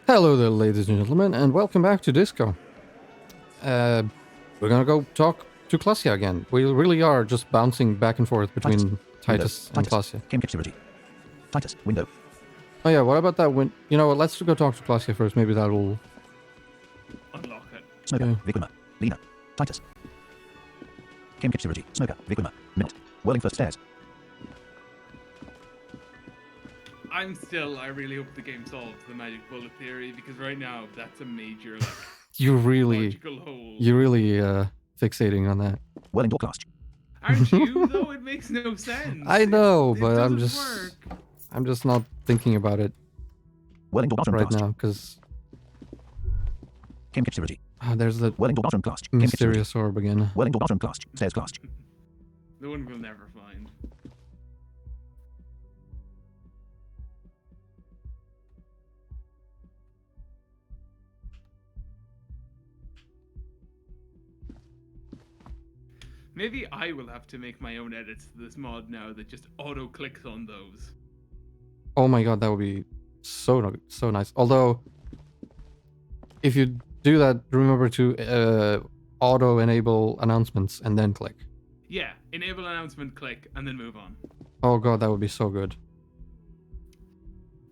Hello there, ladies and gentlemen, and welcome back to Disco. We're gonna go talk to Klasia again. We really are just bouncing back and forth between Titus and Klasia. Game capability. Titus, window. Oh yeah, what about that win? You know what, let's go talk to Klasia first, maybe that will... Unlock it. Smoker, Yeah. Vigrimer, Lena, Titus. Game capability. Smoker, Vigrimer, minute. Whirling first stairs. I really hope the game solves the magic bullet theory, because right now that's a major like You're really logical hole. fixating on that. Whirling door clasp. Aren't you though? It makes no sense. I know, It but doesn't work. I'm just not thinking about it Whirling door bathroom right clasp. now, because Game capability. there's that Whirling door bathroom clasp. Game capability. mysterious orb again. Whirling door bathroom clasp. Stairs clasp. The one we'll never find. Maybe I will have to make my own edits to this mod now that just auto clicks on those. Oh my god, that would be so nice. Although, if you do that, remember to auto enable announcements and then click. Yeah, enable announcement, click, and then move on. Oh god, that would be so good.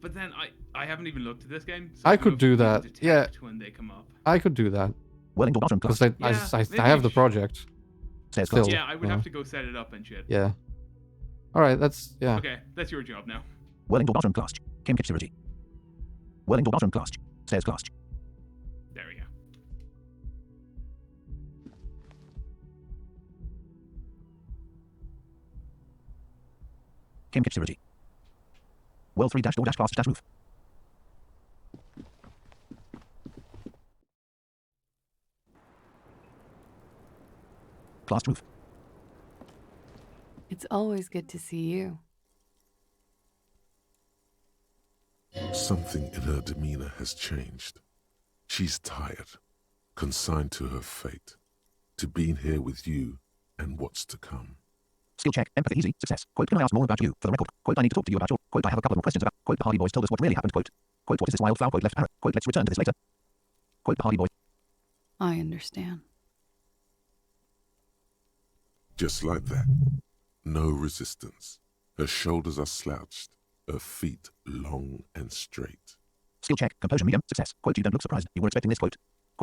But then I haven't even looked at this game. So I could do that, yeah. When they come up. I could do that Whirling door bathroom because clasp. Yeah, I have the maybe. project. Stairs Still. clasp. Yeah, I would yeah. have to go set it up and shit. Yeah. All right, that's yeah. Okay, that's your job now. Whirling door bathroom clasp. Game capability. Whirling door bathroom clasp. Stairs clasp. There we go. Game capability. Whirl 3 dash door dash clasp dash roof. Clasp roof. It's always good to see you. Something in her demeanor has changed. She's tired, consigned to her fate, to being here with you and what's to come. Skill check. Empathy easy. Success. Quote, can I ask more about you? For the record. Quote, I need to talk to you about your... Quote, I have a couple more questions about... Quote, the Hardy Boys told us what really happened. Quote, what is this wildflower? Quote, left arrow. Quote, let's return to this later. Quote, the Hardy Boys. I understand. Just like that. No resistance. Her shoulders are slouched, her feet long and straight. Skill check. Composure medium. Success. Quote, you don't look surprised. You were expecting this. Quote,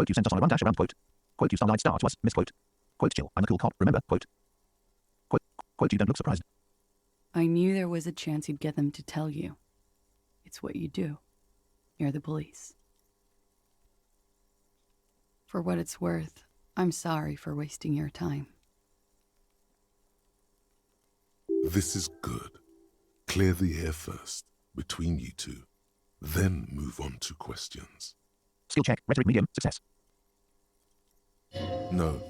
you sent us on a run dash around. Quote, you starlight star to us. Misquote. Quote, chill. I'm a cool cop. Remember. Quote, you don't look surprised. I knew there was a chance you'd get them to tell you. It's what you do. You're the police. For what it's worth, I'm sorry for wasting your time. This is good. Clear the air first, between you two. Then move on to questions. Skill check. Rhetoric medium. Success. No,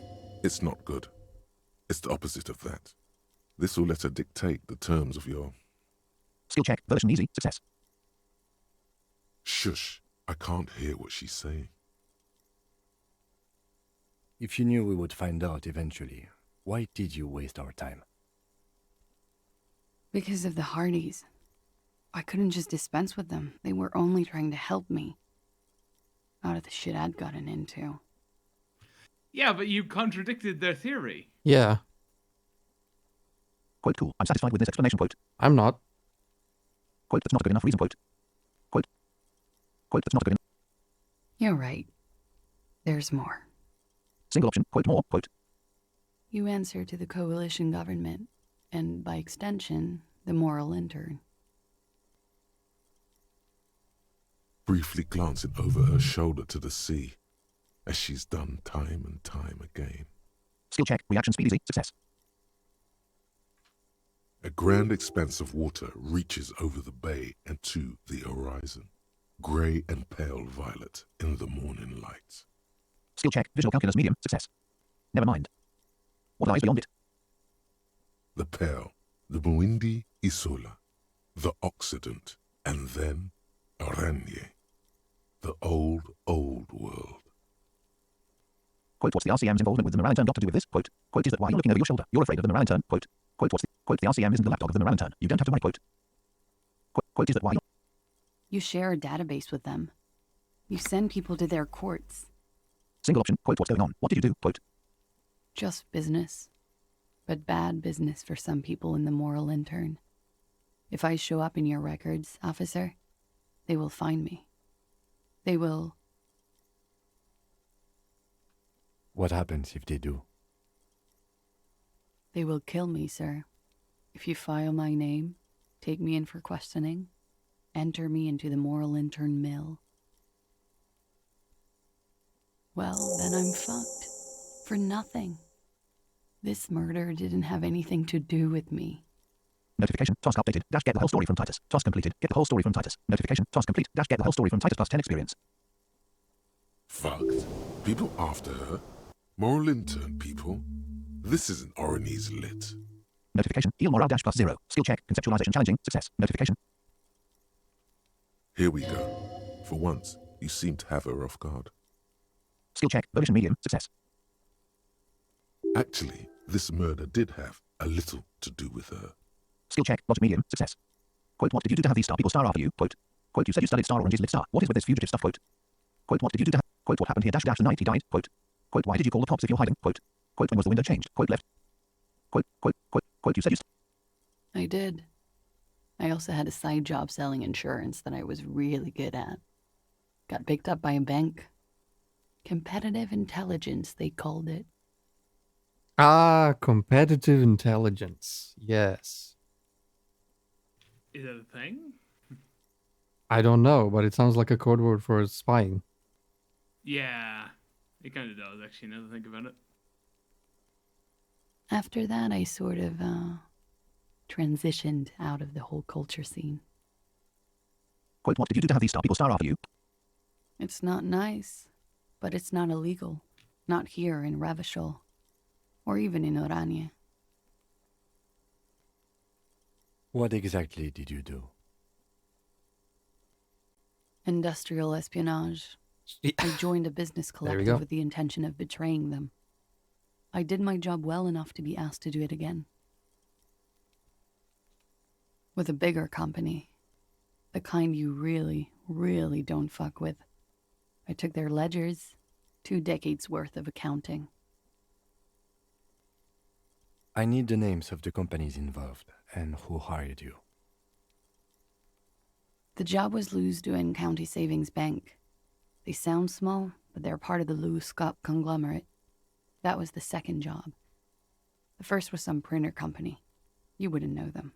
it's not good. It's the opposite of that. This will let her dictate the terms of your... Skill check. Version easy. Success. Shush, I can't hear what she's saying. If you knew we would find out eventually, why did you waste our time? Because of the Hardys. I couldn't just dispense with them. They were only trying to help me. Out of the shit I'd gotten into. Yeah, but you contradicted their theory. Yeah, Quote, cool. I'm satisfied with this explanation. Quote, I'm not. that's not a good enough reason. Quote, that's not a good enough. You're right. There's more. Single option. Quote, more. Quote, You answer to the coalition government, and by extension, the moral intern. Briefly glancing over her shoulder to the sea, as she's done time and time again. skill check. Reaction speed easy. Success. A grand expanse of water reaches over the bay and to the horizon, grey and pale violet in the morning light. Skill check. Visual calculus medium. Success. Never mind. What lies beyond it? The pale, the Muindi Isola, the Occident, and then Aranye, the old world. Quote, what's the RCM's involvement with the Moralintern got to do with this? Quote, is that why you're looking over your shoulder? You're afraid of the Moralintern. Quote, the RCM isn't the lapdog of the Moralintern. You don't have to worry. Quote, is that why... You share a database with them. You send people to their courts. Single option. Quote, what's going on? What did you do? Quote. Just business. But bad business for some people in the moral intern. If I show up in your records, officer, they will find me. They will... What happens if they do? They will kill me, sir. If you file my name, take me in for questioning, enter me into the moral intern mill. Well, then I'm fucked. For nothing. This murder didn't have anything to do with me. Notification. Task updated. Dash get the whole story from Titus. Task completed. Get the whole story from Titus. Notification. Task complete. Dash get the whole story from Titus plus 10 experience. Fucked. People after her? Moral intern people? This isn't Orionese lit. Notification. Heal morale dash plus 0. Skill check. Conceptualization challenging. Success. Notification. Here we go. For once, you seem to have her off guard. Skill check. Volition medium. Success. Actually, this murder did have a little to do with her. Skill check. Logic medium. Success. Quote, what did you do to have these star people star after you? Quote. Quote, you said you studied Star Orange's lit star. What is with this fugitive stuff? Quote. Quote, what did you do to have... Quote, what happened here dash the night he died? Quote. Quote, why did you call the cops if you're hiding? Quote. Quote, when was the window changed? Quote, left. Quote, you said you... I did. I also had a side job selling insurance that I was really good at. Got picked up by a bank. Competitive intelligence, they called it. Ah, competitive intelligence. Yes. Is that a thing? I don't know, but it sounds like a code word for spying. Yeah, it kind of does, actually, now that I think about it. After that, I sort of, transitioned out of the whole culture scene. Quote, what did you do to have these star people star after you? It's not nice, but it's not illegal. Not here in Revachol, or even in Orania. What exactly did you do? Industrial espionage. I joined a business There we collective go. with the intention of betraying them. I did my job well enough to be asked to do it again. With a bigger company. The kind you really, really don't fuck with. I took their ledgers, 2 decades worth of accounting. I need the names of the companies involved and who hired you. The job was Luceus County Savings Bank. They sound small, but they're part of the Luceus conglomerate. That was the second job. The first was some printer company. You wouldn't know them.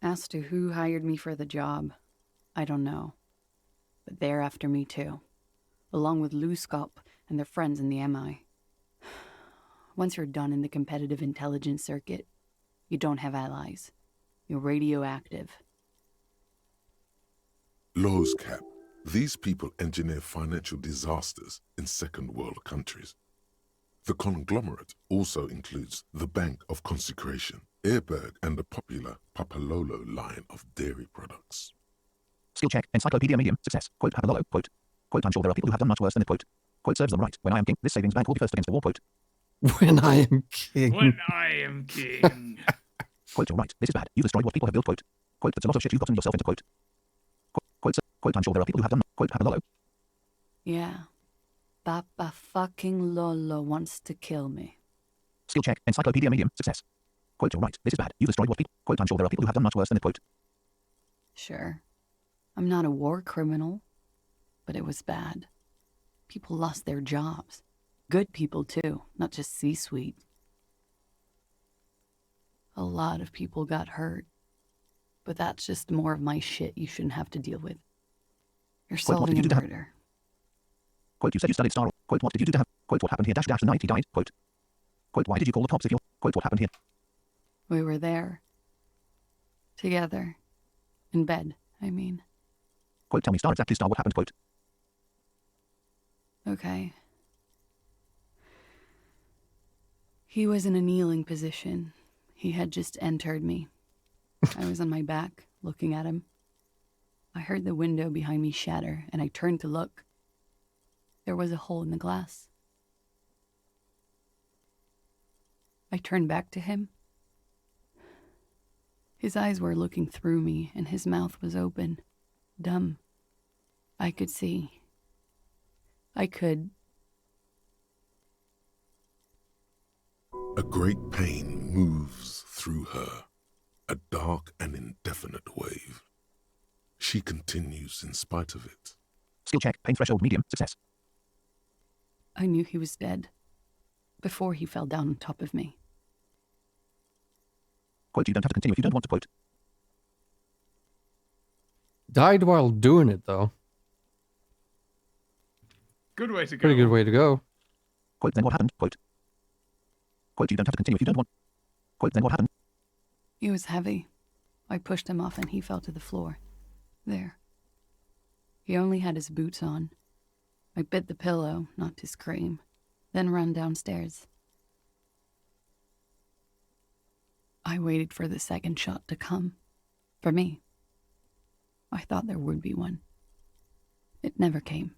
As to who hired me for the job, I don't know. But they're after me too, along with Luceus and their friends in the MI. Once you're done in the competitive intelligence circuit, you don't have allies. You're radioactive. Laws cap. These people engineer financial disasters in second world countries. The conglomerate also includes the Bank of Consecration, Airberg, and the popular Papalolo line of dairy products. Skill check. Encyclopedia medium. Success. Quote, Papalolo. Quote. Quote, I'm sure there are people who have done much worse than it. Quote. Quote, serves them right. When I am king, this savings bank will be first against the war. Quote. When I am king. When I am king. Quote, you're right. This is bad. You destroyed what people have built. Quote. Quote, that's a lot of shit you've gotten yourself into. Quote. Quote, I'm sure there are people who have done. Quote, Papalolo. Yeah. Papa fucking Lolo wants to kill me. Skill check. Encyclopedia medium. Success. Quote, you're right. This is bad. You destroyed what people. Quote, I'm sure there are people who have done much worse than it. Quote. Sure. I'm not a war criminal, but it was bad. People lost their jobs. Good people, too, not just C-suite. A lot of people got hurt. But that's just more of my shit you shouldn't have to deal with. You're Quote, what solving did you a do to murder. Quote, you said you studied Star. Quote, what did you do to have? Quote, what happened here dash the night he died? Quote. Quote, why did you call the cops if you're... Quote, what happened here? We were there. Together. In bed, I mean. Quote, tell me Star exactly Star what happened. Quote. Okay. He was in a kneeling position. He had just entered me. I was on my back, looking at him. I heard the window behind me shatter, and I turned to look. There was a hole in the glass. I turned back to him. His eyes were looking through me, and his mouth was open, dumb, I could see. I could. A great pain moves through her, a dark and indefinite wave. She continues in spite of it. Skill check. Pain threshold medium. Success. I knew he was dead before he fell down on top of me. Quote, you don't have to continue if you don't want to, quote. Died while doing it, though. Good way to go. Pretty good way to go. Quote, then what happened, quote. Quote, you don't have to continue if you don't want. Quote, then what happened? He was heavy. I pushed him off and he fell to the floor. There. He only had his boots on. I bit the pillow, not to scream, then ran downstairs. I waited for the second shot to come. For me. I thought there would be one. It never came.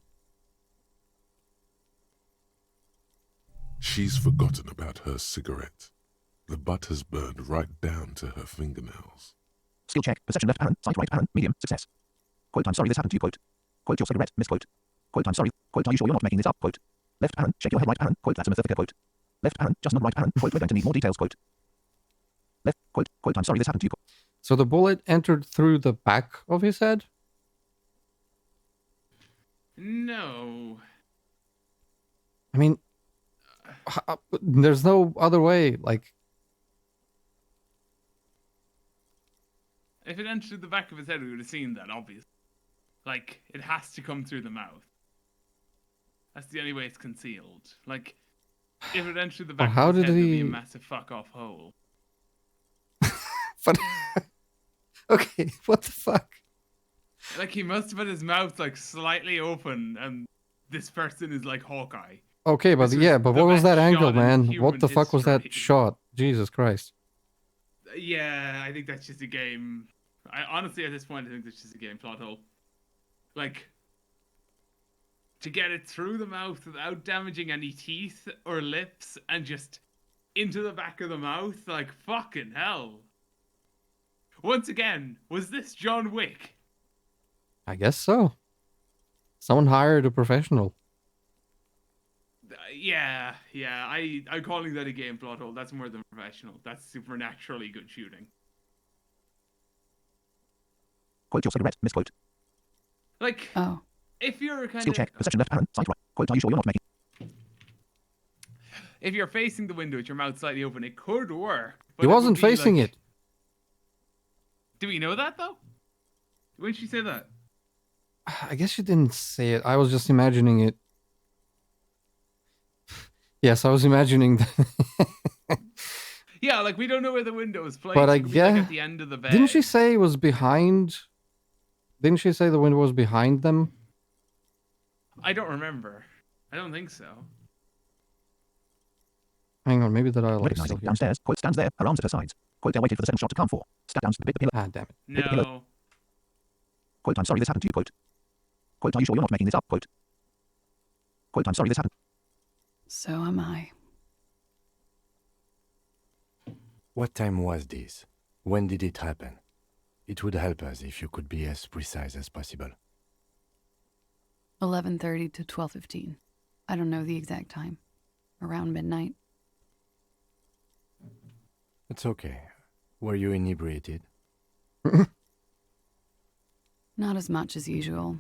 She's forgotten about her cigarette. The butt has burned right down to her fingernails. Skill check. Perception left apparent. Sight right apparent. Medium. Success. Quote, I'm sorry this happened to you, quote. Quote, your cigarette. Misquote. Quote, I'm sorry. Quote, are you sure you're not making this up, quote. Left apparent. Shake your head right apparent. Quote, that's a Mythica, quote. Left apparent. Just not right apparent. Quote, we're going to need more details, quote. Left. Quote, I'm sorry this happened to you, quote. So the bullet entered through the back of his head? No. I mean, there's no other way. Like, If it entered through the back of his head, we would have seen that, obviously. Like, it has to come through the mouth. That's the only way it's concealed. Like, if it entered through the back how of his did head, there'd be a he- massive fuck-off hole. but okay, what the fuck? Like, he must have had his mouth, like, slightly open, and this person is like Hawkeye. Okay, but This was yeah, but the what was best that angle, shot in man? human What the fuck was that history. shot? Jesus Christ. Yeah, I think that's just a game. I honestly, at this point, I think that's just a game plot hole. Like, to get it through the mouth without damaging any teeth or lips and just into the back of the mouth, like, fucking hell. Once again, was this John Wick? I guess so. Someone hired a professional. Yeah, I'm calling that a game plot hole. That's more than professional. That's supernaturally good shooting. Quote, your cigarette. Misquote. Like, Oh, if you're kind Skill of... check. Perception left apparent. Sight right. Quote, are you sure you're not making. If you're facing the window with your mouth slightly open, it could work. But He it would wasn't be facing like... it. Do we know that, though? When did she say that? I guess you didn't say it. I was just imagining it. Yes, I was imagining that. Yeah, like, we don't know where the window is placed. But I It could be, like, guess- at the end of the bed. Didn't she say it was behind? Didn't she say the window was behind them? I don't remember. I don't think so. Hang on, maybe the dialogue is still Recognizing. here. Downstairs. Quote, stands there. Her arms at her sides. Quote, they're waiting for the second shot to come for. Step down. Bit the pillow. Ah, damn it. No. Quote, I'm sorry this happened to you, quote. Quote, are you sure you're not making this up, quote. Quote, I'm sorry this happened. so am I. What time was this? When did it happen? It would help us if you could be as precise as possible. 11:30 to 12:15. I don't know the exact time. Around midnight. It's okay. Were you inebriated? Not as much as usual.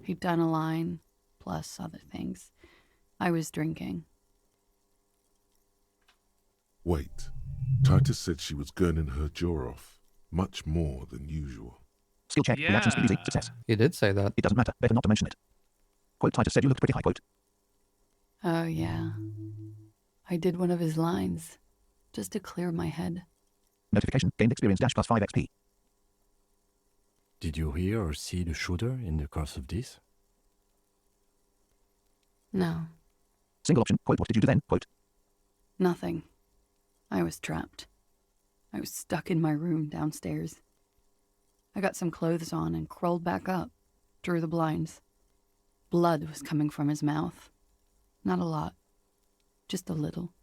He'd done a line, plus other things. I was drinking. Wait. Titus said she was gurning her jaw off, much more than usual. Skill check. Reaction speed easy. Success. He did say that. It doesn't matter. Better not to mention it. Quote, Titus said you looked pretty high, quote. Oh, yeah. I did one of his lines, just to clear my head. Notification. Gained experience dash plus 5 XP. Did you hear or see the shooter in the course of this? No, Single option. Quote, what did you do then? Quote. nothing. I was trapped. I was stuck in my room downstairs. I got some clothes on and crawled back up, drew the blinds. Blood was coming from his mouth. Not a lot, just a little.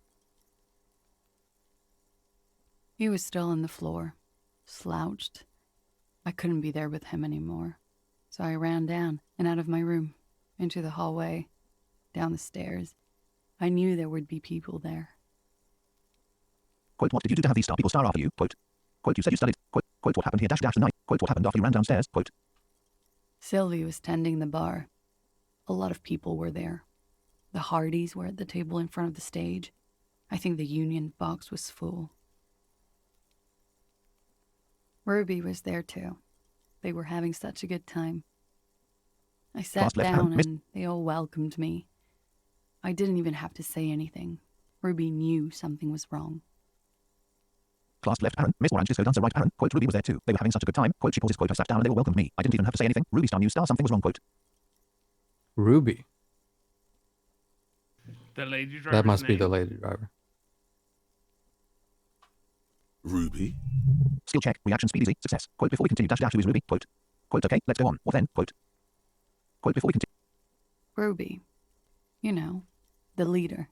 He was still on the floor, slouched. I couldn't be there with him anymore. So I ran down and out of my room, into the hallway, down the stairs. I knew there would be people there. Quote, what did you do to have these people stare after you? Quote, you said you studied. Quote, what happened here dash dash tonight? Quote, what happened after you ran downstairs? Quote, Sylvie was tending the bar. A lot of people were there. The Hardys were at the table in front of the stage. I think the Union box was full. Ruby was there too. They were having such a good time. I sat Last left down hand, miss- and they all welcomed me. I didn't even have to say anything. Ruby knew something was wrong. class left Aaron, Miss Orange disco dancer right Aaron. Quote, Ruby was there too. They were having such a good time. Quote, she pauses. Quote, I sat down and they all welcomed me. I didn't even have to say anything. Ruby star knew star something was wrong. Quote, Ruby. The lady driver. That must be the lady driver. Ruby? skill check, reaction speed easy, success. Quote, before we continue dash dash who is Ruby? Quote, okay, let's go on. What then? Quote, before we continue. Ruby. You know, the leader.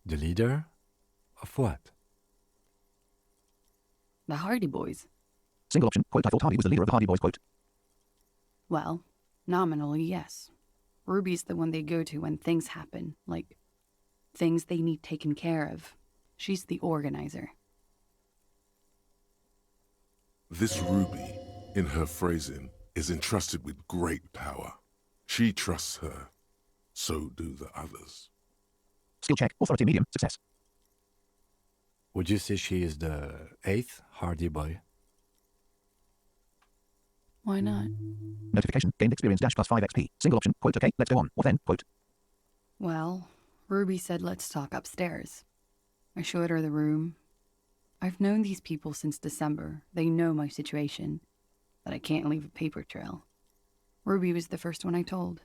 The leader? Of what? The Hardy Boys. Single option. Quote, I thought Hardy was the leader of the Hardy Boys. Quote, Well, nominally, yes. Ruby's the one they go to when things happen, like things they need taken care of. She's the organizer. This Ruby, in her phrasing, is entrusted with great power. She trusts her. So do the others. skill check, authority medium, success. Would you say she is the 8th Hardy Boy? Why not? Notification, gained experience dash plus 5 XP. Single option. Quote, okay, let's go on. What then? Quote, Well, Ruby said let's talk upstairs. I showed her the room. I've known these people since December. They know my situation, that I can't leave a paper trail. Ruby was the first one I told.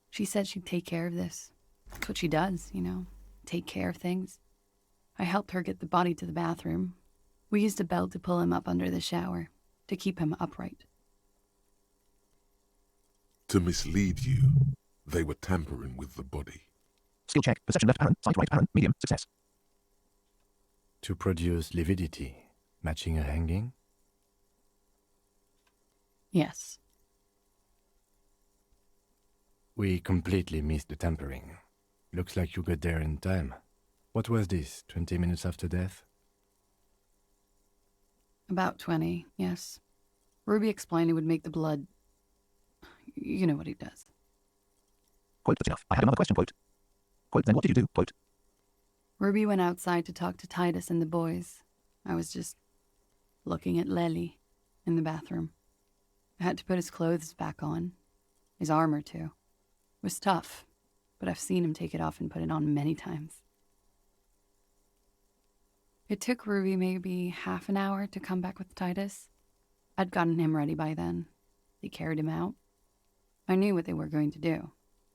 She said she'd take care of this. That's what she does, you know, take care of things. I helped her get the body to the bathroom. We used a belt to pull him up under the shower, to keep him upright. To mislead you, they were tampering with the body. skill check, perception left Aaron, sight right Aaron, medium, success. To produce lividity, matching a hanging? Yes. We completely missed the tampering. Looks like you got there in time. What was this, 20 minutes after death? About 20, yes. Ruby explained it would make the blood... You know what he does. Quote, that's enough. I had another question. Quote, then what did you do? Quote, Ruby went outside to talk to Titus and the boys. I was just looking at Lely in the bathroom. I had to put his clothes back on. His armor, too. It was tough, but I've seen him take it off and put it on many times. It took Ruby maybe half an hour to come back with Titus. I'd gotten him ready by then. They carried him out. I knew what they were going to do.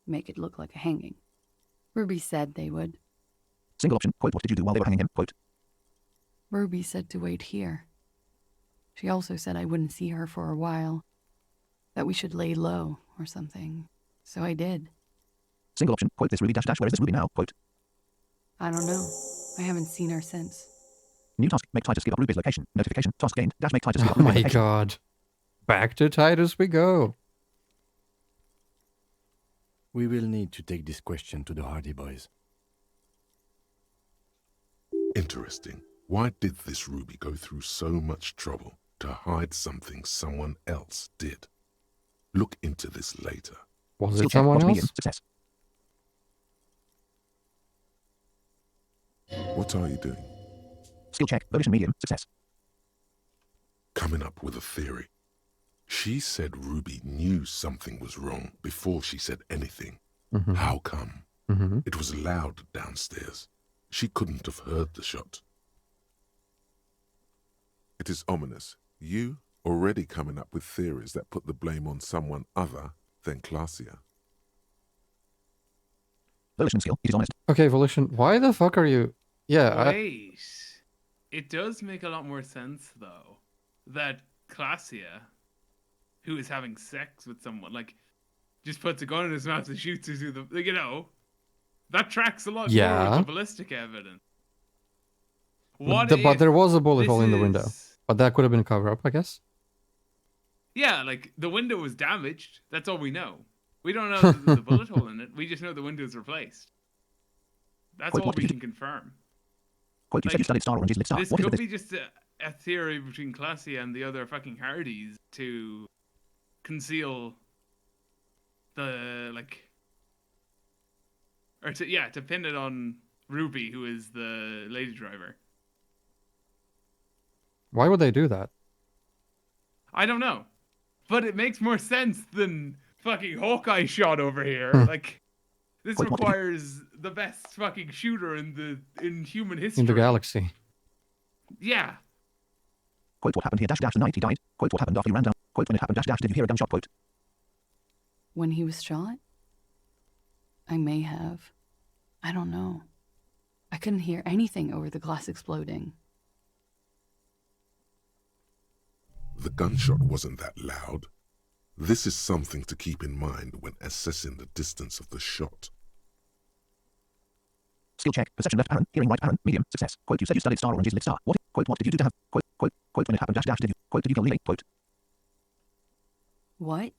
Make it look like a hanging. Ruby said they would. single option. Quote, what did you do while they were hanging him? Quote, Ruby said to wait here. She also said I wouldn't see her for a while. That we should lay low or something. So I did. single option. Quote, this Ruby dash dash, where is this Ruby now? Quote, I don't know. I haven't seen her since. new task, make Titus give up Ruby's location. Notification, task gained, dash make Titus give up Oh Ruby's my location. god. Back to Titus we go. We will need to take this question to the Hardy Boys. Interesting. Why did this Ruby go through so much trouble to hide something someone else did? Look into this later. Was skill it check, someone watch else? medium, success. What are you doing? skill check, volition medium, success. Coming up with a theory. She said Ruby knew something was wrong before she said anything. Mm-hmm. How come? Mm-hmm. It was loud downstairs. She couldn't have heard the shot. It is ominous. You already coming up with theories that put the blame on someone other than Clausia. Volition skill, it is honest. Okay, Volition, why the fuck are you... Yeah, Wait. It does make a lot more sense, though, that Clausia, who is having sex with someone, like, just puts a gun in his mouth and shoots her through the... Like, you know, that tracks a lot more Yeah. with the ballistic evidence. What But there if was a bullet this hole in the window. is- But that could have been a cover up, I guess. Yeah, like the window was damaged. That's all we know. We don't know that there's a bullet hole in it. We just know the window's replaced. That's Quote, all what we did can confirm. Quote, you said you studied Star Orange's Lit Star. This What is could with be just a theory between Classy and the other fucking Hardys to conceal the to pin it on Ruby, who is the lady driver. Why would they do that? I don't know, but it makes more sense than fucking Hawkeye shot over here. Like this Wait, what did you- requires the best fucking shooter in human history. In the galaxy. Yeah. Quote, what happened here, dash, dash, the night he died. Quote, what happened after you ran down. Quote, when it happened, dash, dash, did you hear a gunshot? Quote, When he was shot? I may have. I don't know. I couldn't hear anything over the glass exploding. The gunshot wasn't that loud. This is something to keep in mind when assessing the distance of the shot. skill check, perception left parent, hearing right parent, medium, success. Quote, you said you studied Star Orange's Lit Star. What did you do to have? Quote, when it happened, dash, dash, did you kill Lily? Quote, What?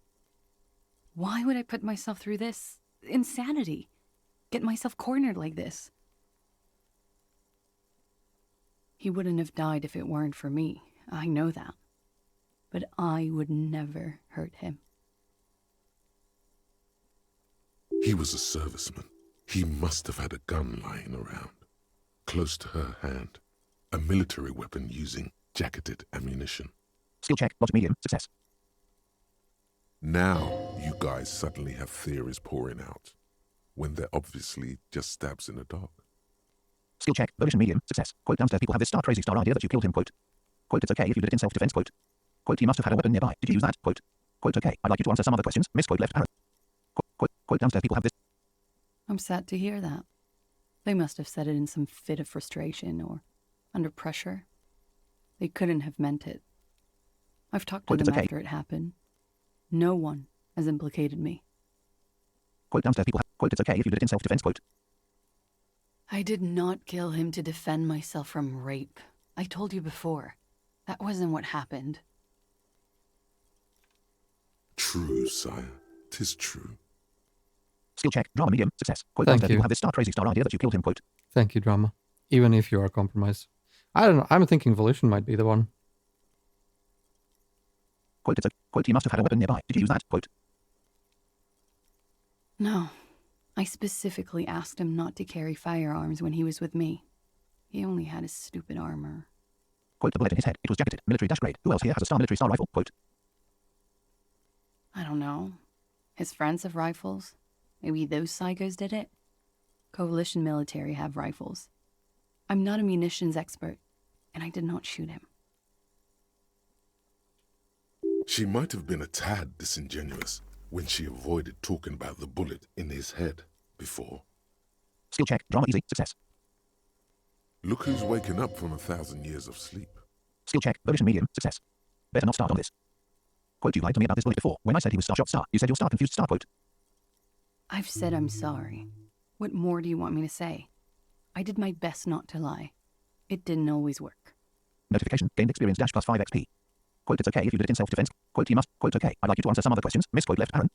Why would I put myself through this? Insanity. Get myself cornered like this. He wouldn't have died if it weren't for me. I know that. But I would never hurt him. He was a serviceman. He must have had a gun lying around, close to her hand, a military weapon using jacketed ammunition. skill check, logic medium, success. Now you guys suddenly have theories pouring out, when they're obviously just stabs in the dark. Skill check, volition medium, success. Quote, downstairs people have this crazy star idea that you killed him. Quote, it's okay if you did it in self-defense. Quote, he must have had a weapon nearby. Did you use that? Quote, okay, I'd like you to answer some other questions. Miss. Quote, left parent. Quote, downstairs people have this. I'm sad to hear that. They must have said it in some fit of frustration or under pressure. They couldn't have meant it. I've talked to Quote, it's them okay. after it happened. No one has implicated me. Quote, downstairs people have. Quote, it's okay if you did it in self-defense. Quote, I did not kill him to defend myself from rape. I told you before. That wasn't what happened. True, sire. 'Tis true. skill check, drama medium, success. Quote, Thank downstairs you. people have this crazy star idea that you killed him. Quote, Thank you, drama. Even if you are compromised. I don't know. I'm thinking Volition might be the one. it's a. Quote, he must have had a weapon nearby. Did you use that? Quote, No. I specifically asked him not to carry firearms when he was with me. He only had his stupid armor. the bullet in his head. It was jacketed, military dash grade. Who else here has a military star rifle? Quote, I don't know. His friends have rifles. Maybe those psychos did it. Coalition military have rifles. I'm not a munitions expert, and I did not shoot him. She might have been a tad disingenuous when she avoided talking about the bullet in his head before. skill check, drama easy, success. Look who's waking up from 1,000 years of sleep. Skill check, volition medium, success. Better not start on this. Quote, you lied to me about this bullet before. When I said he was Starshot Star, you said you're Star Confused Star. Quote, I've said I'm sorry. What more do you want me to say? I did my best not to lie. It didn't always work. notification, gained experience dash plus 5 XP. Quote, it's okay if you did it in self-defense. Quote, you must. Quote, okay, I'd like you to answer some other questions. Miss. Quote, left parent.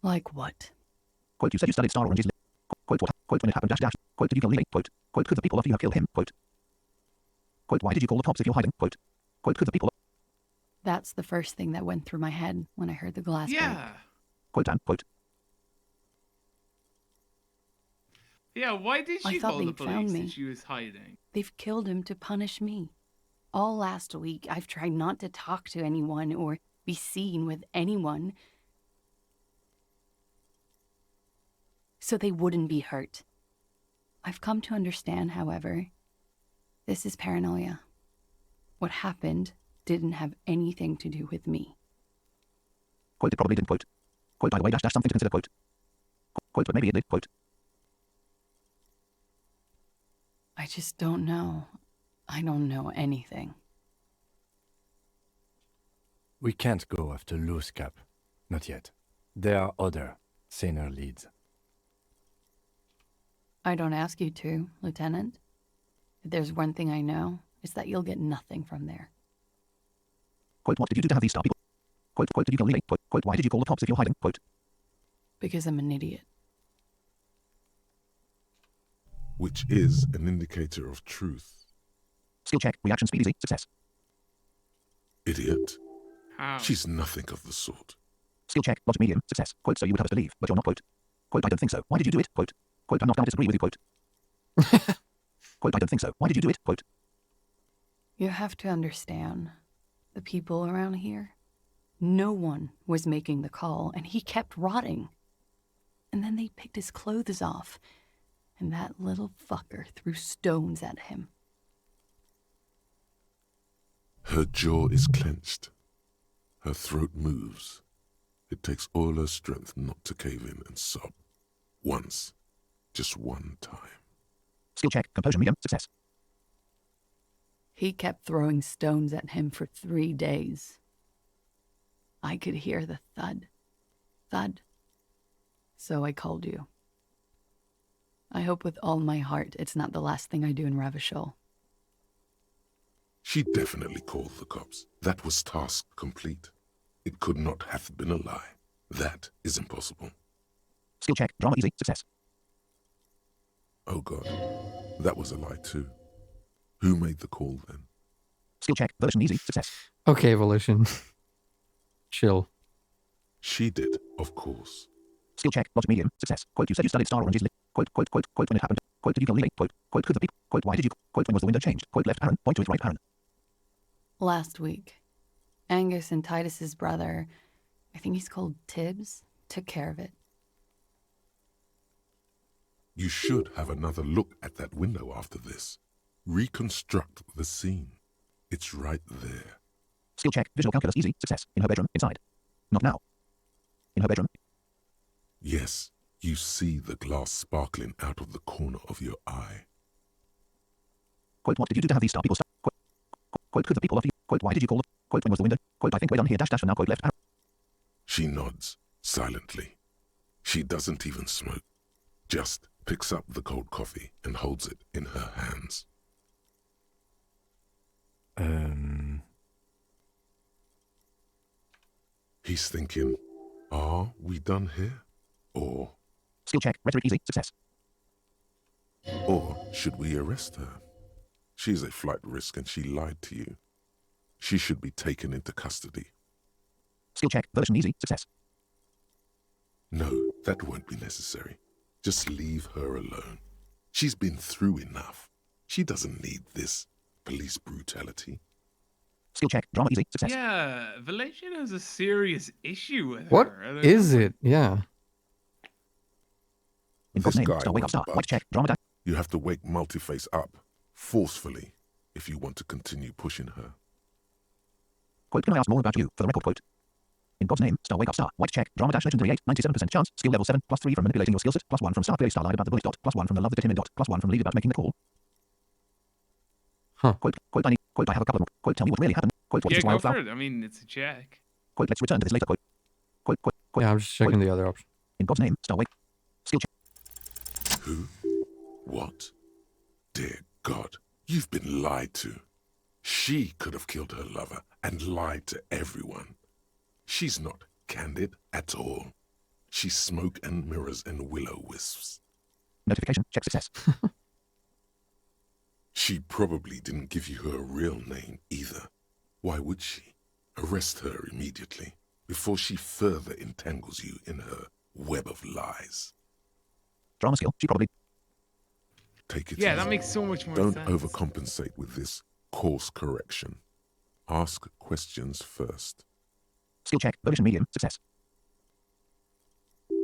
Like what? Quote, you said you studied Star Orange's Lit. Quote, quote, when it happened dash dash. Quote, did you kill Lily? Quote, could the people after you have killed him? Quote, why did you call the cops if you're hiding? Quote, could the people. That's the first thing that went through my head when I heard the glass break. Yeah. Quote, and quote, Yeah, why did I she thought call the they'd found police me. if she was hiding? They've killed him to punish me. All last week, I've tried not to talk to anyone or be seen with anyone so they wouldn't be hurt. I've come to understand, however, this is paranoia. What happened didn't have anything to do with me. quote, it probably didn't. Quote, by the way dash dash something to consider. Quote, but maybe it did. Quote, I just don't know. I don't know anything. We can't go after Loose Cap. Not yet. There are other, saner leads. I don't ask you to, Lieutenant. If there's one thing I know, it's that you'll get nothing from there. Quote, what did you do to have these star people? Quote, did you kill Lily? Quote, why did you call the cops if you're hiding? Quote, Because I'm an idiot. Which is an indicator of truth. skill check, reaction speed easy, success. Idiot. How? She's nothing of the sort. Skill check, logic medium, success. Quote, so you would have us believe, but you're not. Quote, I don't think so. Why did you do it? Quote, I'm not going to disagree with you. Quote, I don't think so. Why did you do it? Quote, You have to understand, the people around here, no one was making the call, and he kept rotting. And then they picked his clothes off, and that little fucker threw stones at him. Her jaw is clenched. Her throat moves. It takes all her strength not to cave in and sob. Once. Just one time. skill check, composure medium, success. He kept throwing stones at him for 3 days. I could hear the thud. Thud. So I called you. I hope with all my heart it's not the last thing I do in Revachol. She definitely called the cops. That was task complete. It could not have been a lie. That is impossible. Skill check, drama easy, success. Oh God. That was a lie too. Who made the call then? Skill check, version easy, success. Okay, Evolution. Chill. She did, of course. Skill check, logic medium, success. Quote, you said you studied Star Orange's quote, when it happened. Quote, did you kill Lily? Quote, who the people? Quote, why did you? Quote, when was the window changed? Quote, left Aaron, point to it right Aaron. Last week, Angus and Titus's brother, I think he's called Tibbs, took care of it. You should have another look at that window after this. Reconstruct the scene. It's right there. Skill check, visual calculus easy, success. In her bedroom, inside. Not now. In her bedroom. Yes, you see the glass sparkling out of the corner of your eye. Quote, what did you do to have these star people stop? Quote, who the people after you? Quote, why did you call them? Quote, when was the window? Quote, I think we're done here, dash, for now. Quote, left Aaron. She nods, silently. She doesn't even smoke. Just picks up the cold coffee and holds it in her hands. He's thinking, are we done here? Or Skill check, rhetoric easy, success. should we arrest her? She's a flight risk and she lied to you. She should be taken into custody. Skill check, version easy, success. No, that won't be necessary. Just leave her alone. She's been through enough. She doesn't need this police brutality. Skill check, drama easy, success. Yeah, Valetian has a serious issue with What her. I don't is know. it? Yeah. In God's This name, guy star, wake up, won't star, white budge. check, drama dash. You have to wake Multiface up, forcefully, if you want to continue pushing her. Quote, can I ask more about you, for the record, quote. In God's name, star, wake up, star, white check, drama dash, legendary 8, 97% chance, skill level 7, +3 from manipulating your skill set, +1 from star, clearly star lied about the bullet dot, +1 from the love that hit him in dot, +1 from lead about making the call. Huh. Quote, I have a couple of, quote, tell me what really happened, quote, what is Yeah, this go wild for stuff, it. I mean, it's a check. quote, let's return to this later, quote. Yeah, I'm just checking the other option. In God's name, star, wake, skill check, Who? What? Dear God, you've been lied to. She could have killed her lover and lied to everyone. She's not candid at all. She's smoke and mirrors and willow-wisps. notification, check success. She probably didn't give you her real name either. Why would she? Arrest her immediately, before she further entangles you in her web of lies. Drama skill, she probably, Take it Yeah, easy. that makes so much more Don't sense. overcompensate with this course correction. Ask questions first. skill check, version medium, success.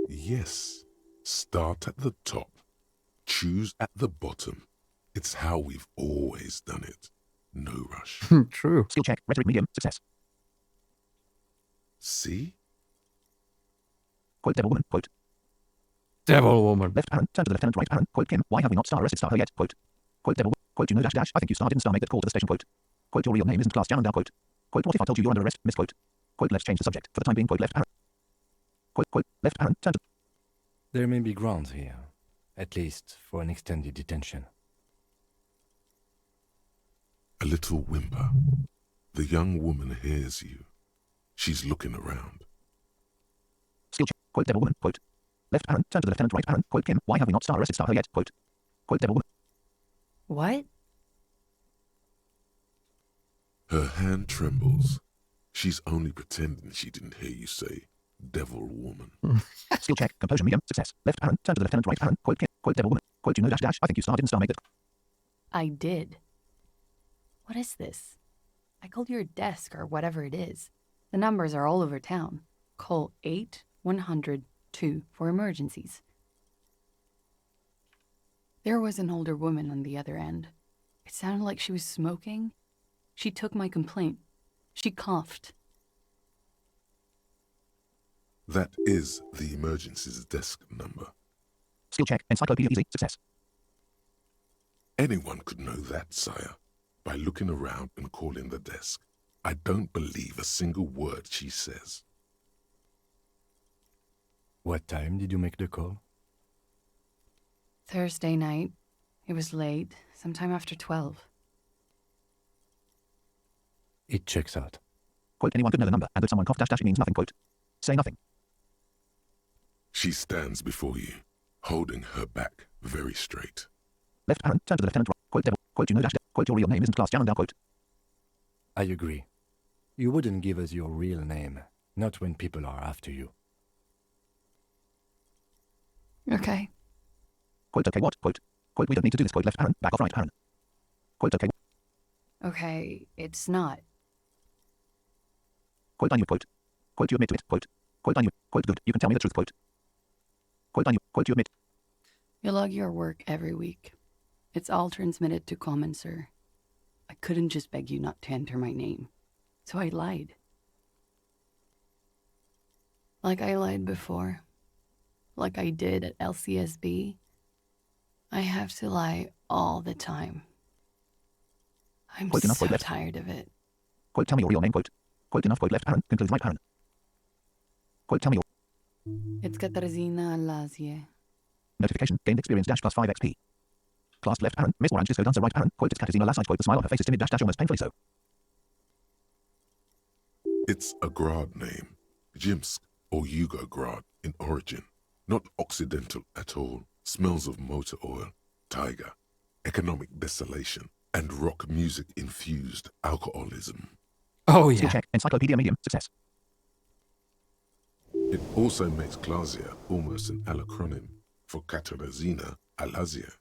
Yes, start at the top. Choose at the bottom. It's how we've always done it. No rush. True. Skill check, rhetoric medium, success. See? Quote, devil woman, quote, Devil woman. left Aaron, turn to the lieutenant right Aaron, quote, Kim, why have we not star arrested star her yet, quote, devil, quote, you know dash dash, I think you star didn't star make that call to the station, quote, your real name isn't class down and down, quote, what if I told you you're under arrest, misquote, let's change the subject, for the time being, quote, left Aaron, quote, left Aaron, turn to, There may be grounds here, at least for an extended detention. A little whimper. The young woman hears you. She's looking around. Skill check. Quote devil woman. Quote. Left parent. Turn to the lieutenant. Right parent. Quote Kim. Why have we not star arrested star her yet? Quote. Quote devil woman. What? Her hand trembles. She's only pretending she didn't hear you say, devil woman. Skill check. Composure medium. Success. Left parent. Turn to the lieutenant. Right parent. Quote Kim. Quote devil woman. Quote you know dash dash. I think you star didn't star make it. I did. What is this? I called your desk or whatever it is. The numbers are all over town. Call 8-100-2 for emergencies. There was an older woman on the other end. It sounded like she was smoking. She took my complaint. She coughed. That is the emergency's desk number. Skill check. Encyclopedia easy. Success. Anyone could know that, sire, by looking around and calling the desk. I don't believe a single word she says. What time did you make the call? Thursday night. It was late, sometime after 12. It checks out. Quote anyone could know the number, and if someone coughed dash dash it means nothing. Quote. Say nothing. She stands before you, holding her back very straight. Left parent. Turn to the lieutenant. Right. Quote devil. Quote you know dash dash. Quote your real name isn't class down. Quote. I agree. You wouldn't give us your real name, not when people are after you. Okay. Quote okay what? Quote. Quote we don't need to do this. Quote left parent. Back off right parent. Quote okay. Okay, it's not. Quote I knew. Quote. Quote you admit to it. Quote. Quote I knew. Quote good. You can tell me the truth. Quote. Quote I knew. Quote you admit. You log your work every week. It's all transmitted to Common, sir. I couldn't just beg you not to enter my name. So I lied. Like I lied before. Like I did at LCSB. I have to lie all the time. I'm Quote enough, so quote left. tired of it. Quote tell me your real name. Quote. Quote enough. Quote left parent. Concludes right parent. Quote tell me your It's Katarzyna Lazie. notification. Gained experience dash plus 5 XP. Class left parent. Miss Orange disco dancer right parent. Quote it's Katarzyna Lazie. Quote the smile on her face is timid dash dash almost painfully so. It's a Grad name, Jimsk or Yugo Grad in origin, not Occidental at all. Smells of motor oil, tiger, economic desolation, and rock music infused alcoholism. Oh Skill yeah. check. Encyclopedia medium. Success. It also makes Klasia almost an acronym for Katarzyna Alazia.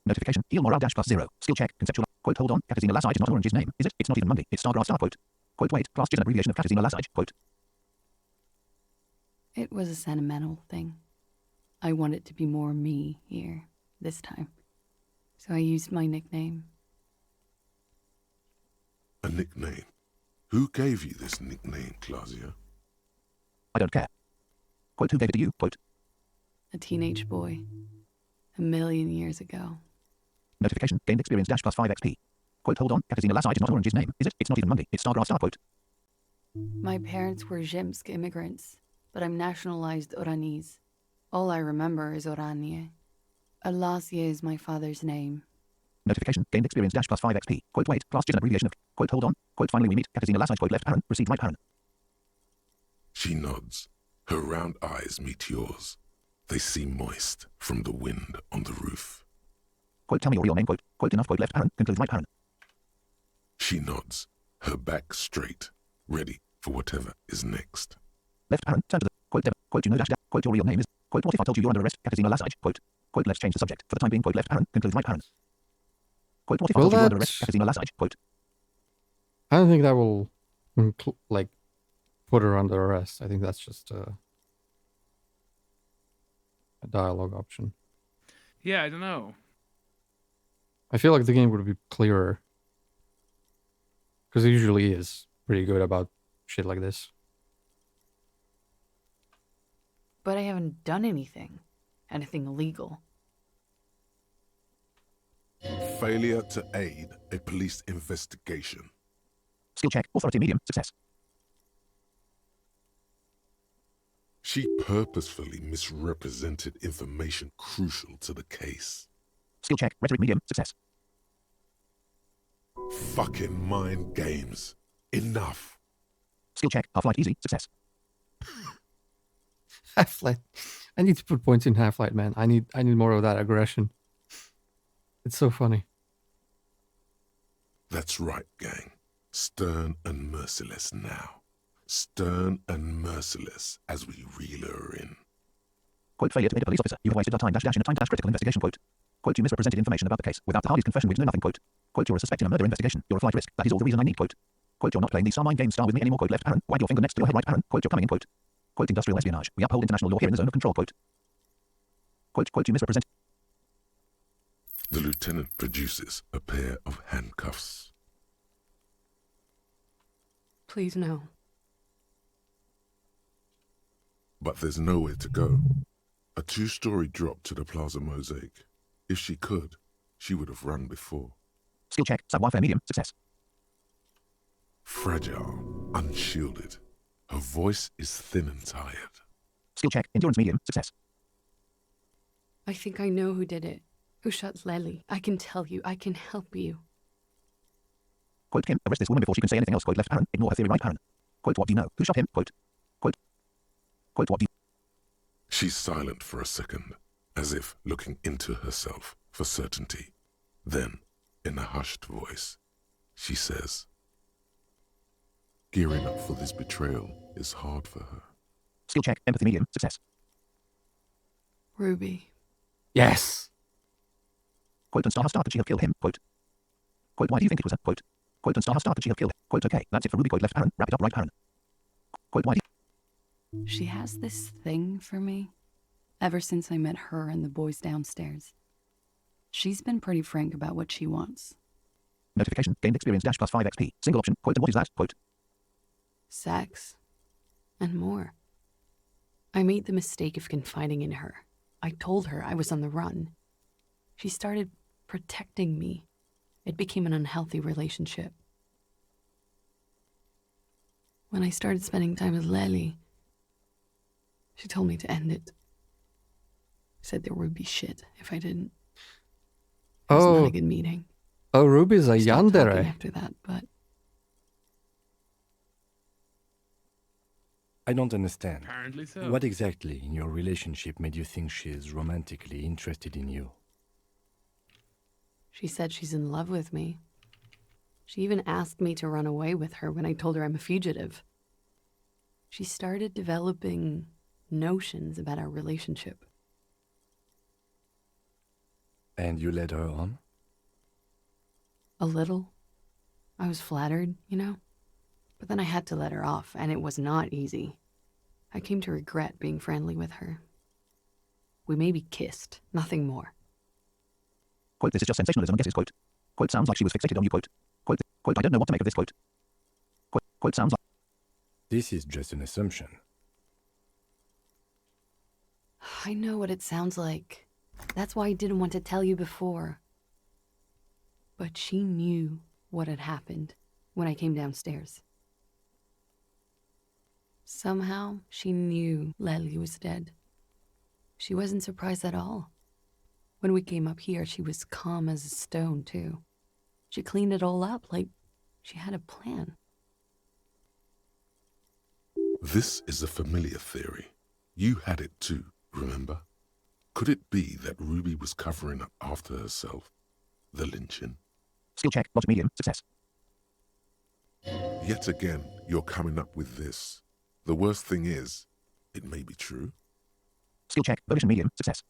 Notification. Heal morale dash plus 0. Skill check. Conceptual. Quote hold on. Katarzyna Lazie is not Orange's name. Is it? It's not even Monday. It's Stargrass Star. Quote. Quote wait. Class is an abbreviation of Katarzyna Lazie. Quote. It was a sentimental thing. I wanted to be more me here, this time. So I used my nickname. A nickname? Who gave you this nickname, Klasia? I don't care. Quote who gave it to you? Quote. A teenage boy. 1,000,000 years ago. Notification. Gained experience dash plus 5 XP. Quote hold on. Katarzyna Lazie is not Orange's name. Is it? It's not even Monday. It's Stargrass Star. Quote. My parents were Zhimsk immigrants, but I'm nationalized Oranese. All I remember is Oranje. Alasia is my father's name. Notification. Gained experience dash plus 5 XP. Quote wait. Class is an abbreviation of. Quote hold on. Quote finally we meet. Katarzyna Lazie. Quote left parent. Proceed right parent. She nods. Her round eyes meet yours. They seem moist from the wind on the roof. Quote tell me your real name. Quote. Quote enough. Quote left parent. Concludes right parent. She nods, her back straight, ready for whatever is next. Left parent. Turn to the. Quote devil. Quote you know dash dash. Quote your real name is. Quote what if I told you you're under arrest. Katarzyna Lazie. Quote. Quote let's change the subject. For the time being. Quote left parent. Concludes right parent. Quote what if I Will told you you're under that- arrest. Katarzyna Lazie. Quote. I don't think that will like put her under arrest. I think that's just a dialogue option. Yeah, I don't know. I feel like the game would be clearer. Because it usually is pretty good about shit like this. But I haven't done anything. Anything illegal. Failure to aid a police investigation. Skill check. Authority medium. Success. She purposefully misrepresented information crucial to the case. Skill check. Rhetoric medium. Success. Fucking mind games. Enough. Skill check. Half-light easy. Success. Half-Light. I need to put points in Half-Light, man. I need more of that aggression. It's so funny. That's right, gang. Stern and merciless now. Stern and merciless as we reel her in. Quote, failure to meet a police officer. You have wasted our time dash dash in a time dash critical investigation. Quote. Quote, you misrepresented information about the case. Without the Hardy's confession, we know nothing. Quote. Quote, you're a suspect in a murder investigation. You're a flight risk. That is all the reason I need. Quote. Quote, you're not playing these Star Mind games. Star with me anymore. Quote, left Aaron. Wag your finger next to your head, right Aaron. Quote, you're coming in. Quote. Quote, industrial espionage. We uphold international law here in the zone of control. Quote. Quote, quote, you misrepresent. The lieutenant produces a pair of handcuffs. Please, no. But there's nowhere to go. A 2-story drop to the Plaza Mosaic. If she could, she would have run before. Skill check. Subwire medium. Success. Fragile, unshielded. Her voice is thin and tired. Skill check. Endurance medium. Success. I think I know who did it. Who shot Lely. I can tell you. I can help you. Quote, Kim, arrest this woman before she can say anything else. Quote, left Aaron. Ignore her theory, right Aaron. Quote, what do you know? Who shot him? Quote. Quote. Quote, what do you... She's silent for a second, as if looking into herself for certainty. Then, in a hushed voice, she says, gearing up for this betrayal is hard for her. Skill check. Empathy medium. Success. Ruby. Yes! Quote, and Star, how could she have killed him? Quote. Quote, why do you think it was her? Quote. Quote, and Star, how could she have killed him? Quote, okay, that's it for Ruby. Quote, left Aaron. Wrap it up, right Aaron. Quote, why do you... She has this thing for me. Ever since I met her and the boys downstairs. She's been pretty frank about what she wants. Notification. Gained experience dash plus 5 XP. Single option. Quote, and what is that? Quote. Sex. And more. I made the mistake of confiding in her. I told her I was on the run. She started protecting me. It became an unhealthy relationship. When I started spending time with Lely, she told me to end it. Said there would be shit if I didn't. It was not a good meeting. Oh, Ruby's a Stopped talking yandere. after that, but I don't understand. Apparently so. What exactly in your relationship made you think she is romantically interested in you? she said she's in love with me. She even asked me to run away with her when I told her I'm a fugitive. She started developing notions about our relationship. And you led her on? A little. I was flattered, you know? But then I had to let her off, and it was not easy. I came to regret being friendly with her. We maybe kissed, nothing more. Quote, this is just sensationalism, I guess, quote. Quote, sounds like she was fixated on you, quote. Quote, I don't know what to make of this, quote. Quote, sounds like... This is just an assumption. I know what it sounds like. That's why I didn't want to tell you before. But she knew what had happened when I came downstairs. Somehow, she knew Lely was dead. She wasn't surprised at all. When we came up here, she was calm as a stone, too. She cleaned it all up like she had a plan. This is a familiar theory. You had it too, remember? Could it be that Ruby was covering up after herself? The lynching? Skill check, logic medium, success. Yet again, you're coming up with this. The worst thing is, it may be true. Skill check, volition medium, success.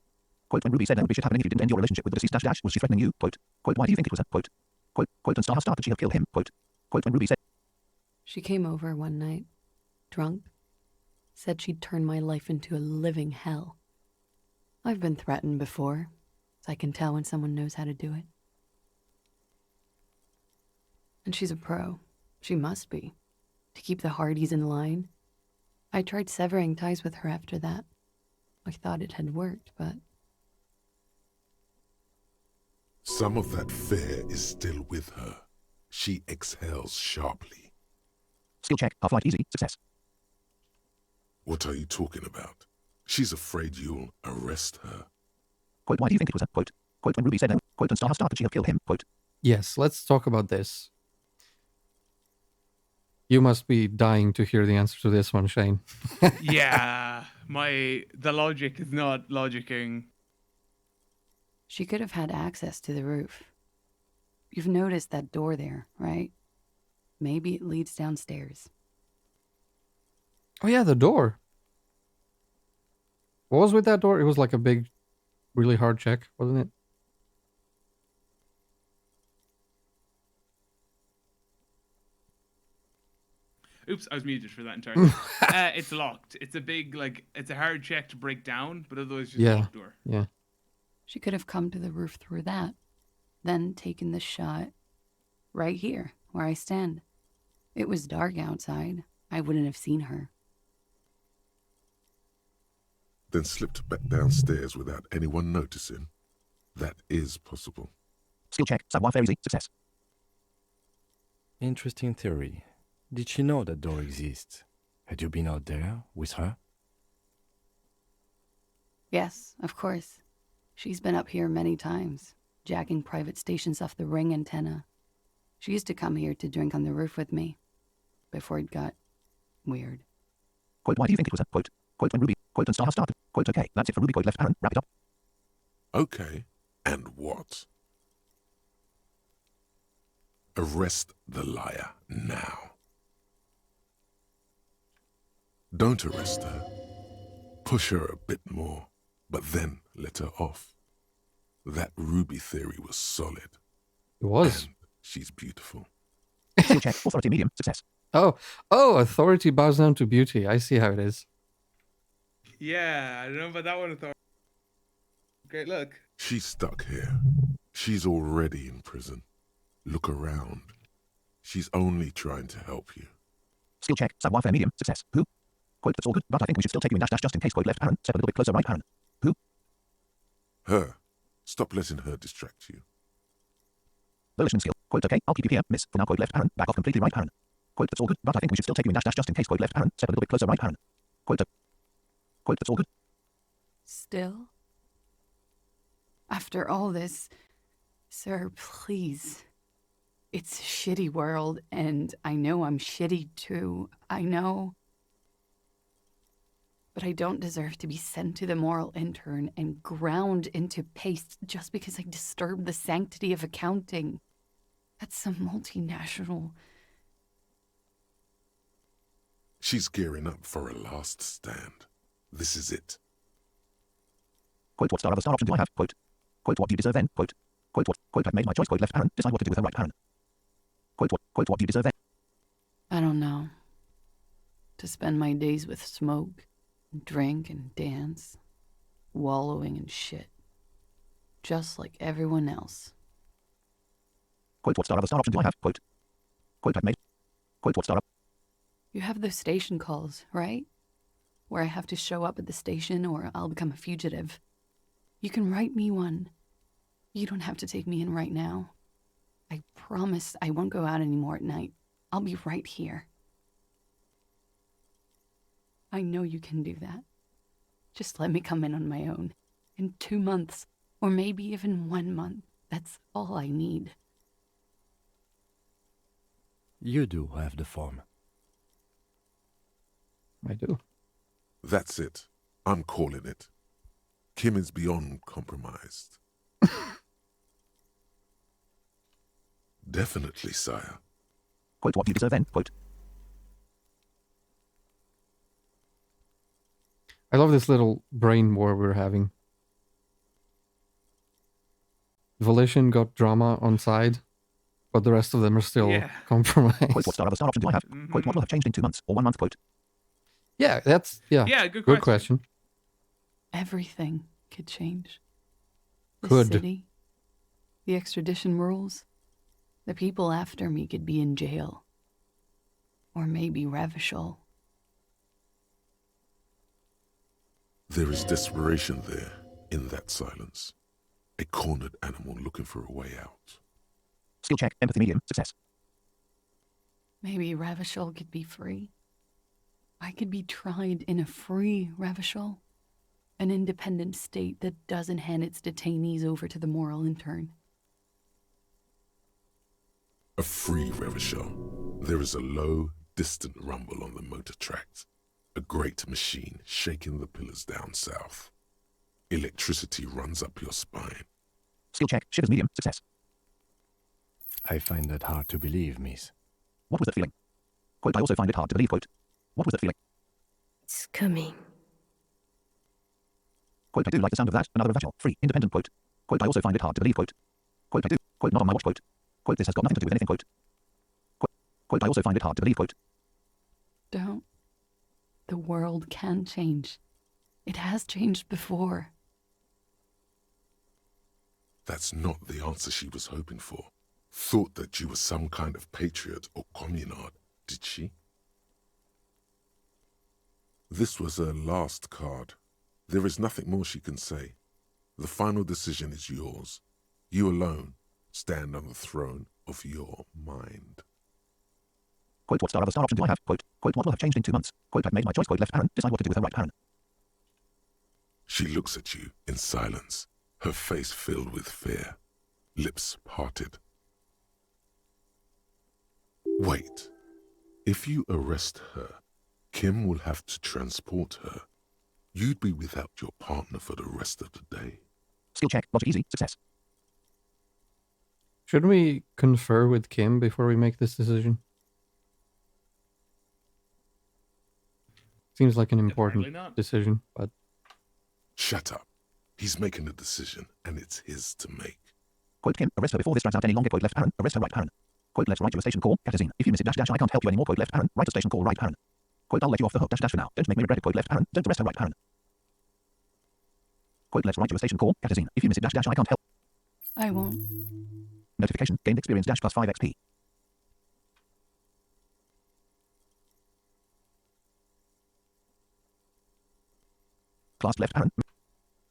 Quote, when Ruby said that would be shit happening if you didn't end your relationship with the deceased dash dash, was she threatening you? Quote, why do you think it was her? Quote, and Star, how Star could she have killed him? Quote, when Ruby said... She came over one night, drunk, said she'd turn my life into a living hell. I've been threatened before, so I can tell when someone knows how to do it. And she's a pro. She must be. To keep the Hardys in line. I tried severing ties with her after that. I thought it had worked, but... Some of that fear is still with her. She exhales sharply. Skill check, half-light easy, success. What are you talking about? She's afraid you'll arrest her. Quote, why do you think it was her? Quote, when Ruby said that, quote, and Star, how Star could she have killed him? Quote, Yes, let's talk about this. You must be dying to hear the answer to this one, Shane. Yeah, the logic is not logicking. She could have had access to the roof. You've noticed that door there, right? Maybe it leads downstairs. Oh yeah, the door. What was with that door? It was like a big, really hard check, wasn't it? Oops, I was muted for that entirely. It's locked. It's a big, it's a hard check to break down, but otherwise just a Yeah. locked door. Yeah. She could have come to the roof through that, then taken the shot right here, where I stand. It was dark outside. I wouldn't have seen her. Then slipped back downstairs without anyone noticing. That is possible. Skill check. Savoir faire easy. Success. Interesting theory. Did she know that door exists? Had you been out there with her? Yes, of course. She's been up here many times, jacking private stations off the ring antenna. She used to come here to drink on the roof with me, before it got weird. Quote, why do you think it was a quote? Quote, when Ruby, quote, and Star have started. Quote, okay, that's it for Ruby, quote, left Aaron, wrap it up. Okay, and what? Arrest the liar now. Don't arrest her. Push her a bit more, but then let her off. That Ruby theory was solid. It was. And she's beautiful. Skill check. Authority medium. Success. Oh, authority bows down to beauty. I see how it is. Yeah, I don't know about that one. Great look. She's stuck here. She's already in prison. Look around. She's only trying to help you. Skill check. Savoir faire medium. Success. Who? Quote, that's all good, but I think we should still take you in dash dash just in case. Quote, left Aaron. Step a little bit closer, right Aaron. Who? Her. Stop letting her distract you. Volition skill. Quote, okay, I'll keep you here, miss. For now, quote, left Aaron. Back off completely, right Aaron. Quote, that's all good, but I think we should still take you in dash dash just in case. Quote, left Aaron. Step a little bit closer, right Aaron. Quote, quote, that's all good. Still? After all this, sir, please. It's a shitty world, and I know I'm shitty too. I know. But I don't deserve to be sent to the moral intern and ground into paste just because I disturbed the sanctity of accounting. That's some multinational. She's gearing up for a last stand. This is it. Quote, what other star option do I have? Quote, what do you deserve then? Quote, I've made my choice. Quote, left Aaron. Decide what to do with her, right Aaron. Quote, what do you deserve then? I don't know. To spend my days with smoke, and drink and dance, wallowing in shit. Just like everyone else. Quote, what other star option do I have? Quote, I've made. Quote, what star up? You have those station calls, right? Where I have to show up at the station or I'll become a fugitive. You can write me one. You don't have to take me in right now. I promise I won't go out anymore at night. I'll be right here. I know you can do that. Just let me come in on my own. In 2 months, or maybe even 1 month. That's all I need. You do have the form. I do. That's it. I'm calling it. Kim is beyond compromised. Definitely, sire. Quote, what do you deserve then? Quote, I love this little brain war we're having. Volition got drama on side, but the rest of them are still compromised. quote, what other star option do I have? Quote, what will have changed in 2 months or 1 month? Quote, Yeah, that's Yeah, good question. Everything could change. The Could. city, the extradition rules, the people after me could be in jail. Or maybe Revachol. There is desperation there in that silence. A cornered animal looking for a way out. skill check, empathy medium, success. Maybe Revachol could be free. I could be tried in a free Revachol. An independent state that doesn't hand its detainees over to the moral intern. A free Revachol. There is a low, distant rumble on the motor tracks. A great machine shaking the pillars down south. Electricity runs up your spine. Skill check. Shivers medium. Success. I find that hard to believe, miss. What was that feeling? Quote, I also find it hard to believe, quote. What was that feeling? It's coming. Quote, I do like the sound of that. Another Revachol. Free. Independent, quote. Quote, I also find it hard to believe, quote. Quote, I do. Quote, not on my watch, quote. Quote, this has got nothing to do with anything, quote. Quote, I also find it hard to believe, quote. Don't. The world can change. It has changed before. That's not the answer she was hoping for. Thought that you were some kind of patriot or communard, did she? This was her last card. There is nothing more she can say. The final decision is yours. You alone stand on the throne of your mind. Quote, what star other star option do I have? Quote, what will have changed in 2 months? Quote, I've made my choice. Quote, left Aaron. Decide what to do with her right Aaron. She looks at you in silence, her face filled with fear, lips parted. Wait. If you arrest her, Kim will have to transport her. You'd be without your partner for the rest of the day. Skill check. Logic easy. Success. Should we confer with Kim before we make this decision? Seems like an important Apparently not. decision, but... Shut up. He's making a decision, and it's his to make. Quote, Kim, arrest her before this drags out any longer. Quote, left Aaron. Arrest her right Aaron. Quote, let's write you a station call. Catazine. If you miss it, dash, I can't help you anymore. Quote, left Aaron. Write a station call right Aaron. Quote, I'll let you off the hook. Dash for now. Don't make me regret it. Quote, left Aaron. Don't arrest her right Aaron. Quote, let's write you a station call. Catazine. If you miss it, dash, I can't help. I won't. Notification. Gained experience dash plus 5 XP. Class left Aaron.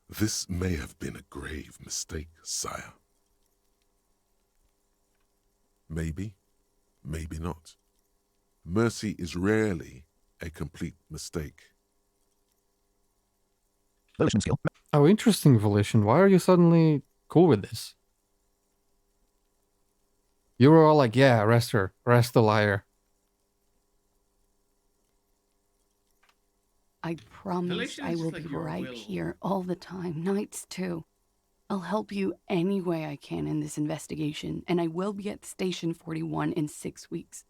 This may have been a grave mistake, sire. Maybe, maybe not. Mercy is rarely a complete mistake. Volition skill. Oh, interesting, Volition. Why are you suddenly cool with this? You were all like, yeah, arrest her. Arrest the liar. I promise Volition I is will just be like your right will. here all the time, nights too. I'll help you any way I can in this investigation, and I will be at Station 41 in 6 weeks.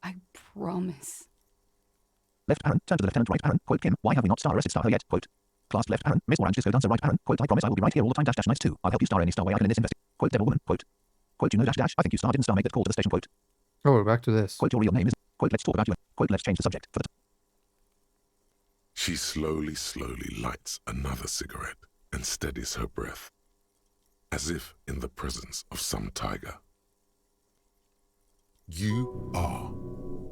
I promise. Left Aaron. Turn to the lieutenant right Aaron. Quote, Kim, why have we not star arrested star her yet? Quote. Class left Aaron. Miss Orange Disco dancer right Aaron. Quote, I promise I will be right here all the time dash nights too. I'll help you star any star way I can in this investigation. Quote, devil woman. Quote. Quote, you know dash I think you star didn't star make that call to the station. Quote. Oh, we're back to this. Quote, your real name is. Quote, let's talk about you. Quote, let's change the subject. For the She slowly lights another cigarette and steadies her breath, as if in the presence of some tiger. You are.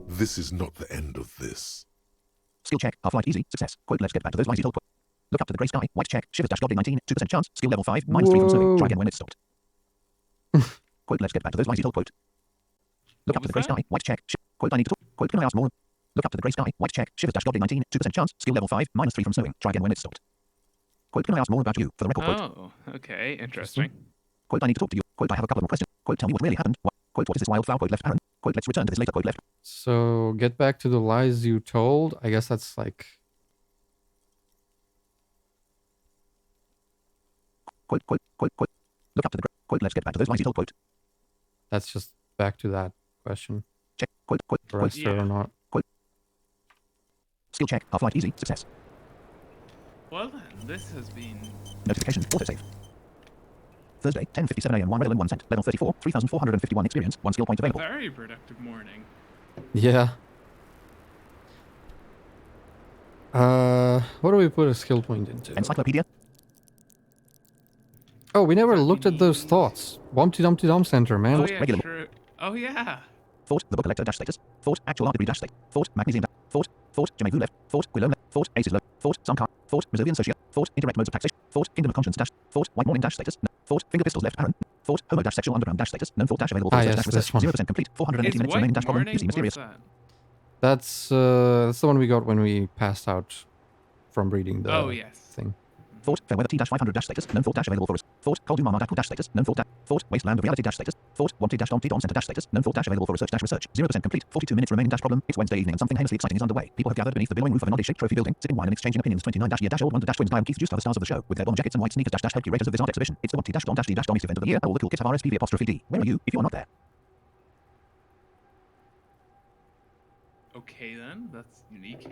This is not the end of this. skill check. Half-light easy. Success. Quote, let's get back to those lights you told. Quote. Look up to the grey sky. White check. Shivers dash goblin 19. 2% chance. Skill level 5. -3 from snowing. Try again when it's stopped. Quote, let's get back to those lights you told. Quote. Look What up to the was grey that? sky. White check. Quote, I need to talk. Quote, can I ask more? Look up to the grey sky. White check. Shivers dash goblin 19. 2% chance. Skill level 5. -3 from snowing. Try again when it's stopped. Quote, can I ask more about you? For the record, quote. Oh, okay, interesting. Quote, I need to talk to you. Quote, I have a couple more questions. Quote, tell me what really happened. Quote, what is this wildflower? Quote, left Aaron. Quote, let's return to this later. Quote, left. So, get back to the lies you told. I guess that's like... Quote. Look up to the quote, let's get back to those lights you told. Quote. That's just back to that question. Check. Quote. Arrest her Yeah. or not. Skill check. Half-light easy. Success. Well then, this has been... Notification. Autosave. Thursday, 10:57 a.m. 1 Redolin 1 cent. Level 34. 3,451 experience. 1 skill point a available. very productive morning. Yeah. What do we put a skill point into? Encyclopedia. Oh, we never Exactly looked at those means- thoughts. Wumpty Dumpty Dum Center, man. Oh yeah, regular- true. Oh yeah. Thought. The book collector dash status. Thought. Actual art degree dash state. Thought. Magnesium dash. Thought. Jemavu left. Thought. Guillaume left. Thought. Aces low. Thought. Some car. Thought. Brazilian Socia. Thought. Indirect modes of taxation. Thought. Kingdom of Conscience dash. Thought. White morning dash status. No. Thought. Finger pistols left Aaron. Thought. Homo dash sexual underground dash status. Known thought dash available. Ah, Dash yes, dash this research. one. 0% complete. 480 Is minutes white remaining dash problem. morning? Easy mysterious. What's that? That's the one we got when we passed out from reading the Oh yes. thing. Fort Fairweather T-500 status. Known Fort available for us. Fort Coldumama status. Known Fort Wasteland of Reality status. Fort Wanted Dom Center status. Known Fort available for research. 0% complete. 42 minutes remaining problem. It's Wednesday evening and something heinously exciting is underway. People have gathered beneath the billowing roof of an oddly shaped trophy building, sipping wine and exchanging opinions. 29-year-old wonder twins Diane Keith's juiced are the stars of the show with their bomb jackets and white sneakers help curators of this art exhibition. It's the Wanted Dom Dommy's event of the year. All the cool kids have RSPV''D. Where are you if you're not there? Okay then, that's unique.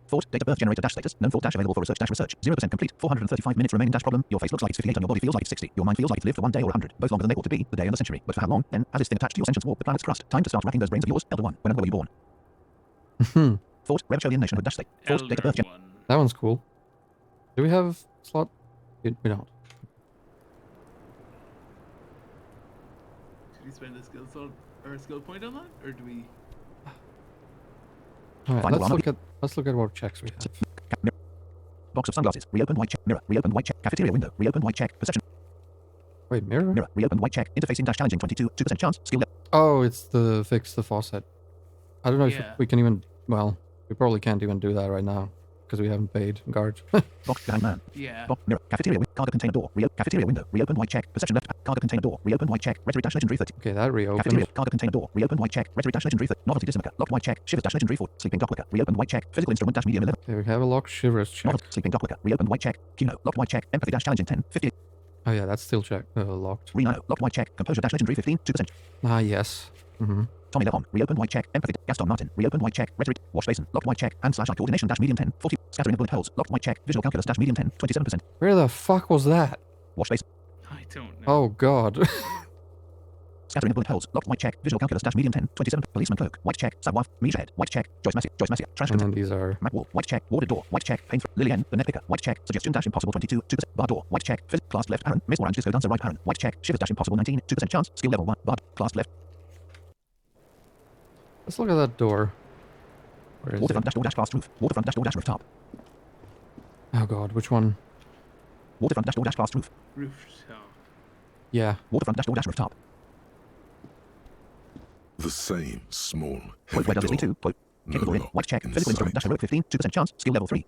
Fort date of birth generator status. Known Fort available for research. 0% complete. 435 minutes remaining problem. Your face looks like it's 58 and your body feels like it's 60. Your mind feels like it's lived for 1 day or 100. Both longer than they ought to be. The day and the century. But for how long? Then, as it's thin attached to your sentience warp, the planet's crust. Time to start racking those brains of yours. Elder 1. When and where were you born? Fort Revacholian nationhood state. Fort date of birth. That one's cool. Do we have slot? We don't. Should we spend a skill slot or a skill point on that, or do we? All right, let's look at what checks we have. Box of sunglasses. Reopened white check. Mirror. Reopened white check. Cafeteria window. Reopened white check. Perception. Wait, mirror? Mirror. Reopened white check. Interfacing dash challenging 2% chance. Skill level. Oh, it's the fix the faucet. I don't know if Yeah. we can even. Well, we probably can't even do that right now because we haven't paid guard. Box behind man. Yeah. Box mirror. Cafeteria window. Cargo container door. Cafeteria window. Reopened white check. Perception left. Cargo container door. Reopened white check. Rhetoric dash legendary 30. Okay, that reopened. Cafeteria. Cargo container door. Reopened white check. Rhetoric dash legendary 30. Novelty dismaker. Locked white check. Shivers dash legendary 4. Sleeping dock wicker. Reopened white check. Physical instrument dash medium 11. Okay, we have a lock shivers check. Novelty. Sleeping dock wicker. Reopened white check. Kino. Locked white check. Empathy dash challenging 10. 50. Oh yeah, that's still check locked. Renano. Locked white check. Composure dash legendary 15. 2%. Ah yes. Mm-hmm. Tommy Lepon. Reopened white check. Empathy. Gaston Martin. Reopened white check. Rhetoric. Wash basin. Locked white check. Hand slash eye coordination dash medium 10. 40. Scattering of bullet holes. Locked white check. Visual calculus dash medium 10. 27%. Where the fuck was that? Wash basin. I don't know. Oh god. Scattering of bullet holes. Locked white check. Visual calculus dash medium 10. 27. Policeman cloak. White check. Savoir. Mija head. White check. Joyce Massey. Trash And container. then these are. Map wall. White check. Warded door. White check. Pain. Lillian. The net picker. White check. Suggestion dash impossible 22. 2%. Bar door. White check. Phys. Class left. Aaron. Miss Orange. Disco dancer right. Aaron. White check. Shivers dash impossible 19. 2% chance. Skill level 1. Bar. Class left. Let's look at that door. Where is Waterfront it? dash door dash class roof. Waterfront dash door dash rooftop. Oh god, which one? Waterfront dash door dash class roof. Rooftop. Yeah. Waterfront dash door dash rooftop. The same small, Quote heavy where does this lead door. to? Quote. No Kick the door in. lock White check. in Physical instrument dash sight. heroic 15. 2% chance. Skill level 3.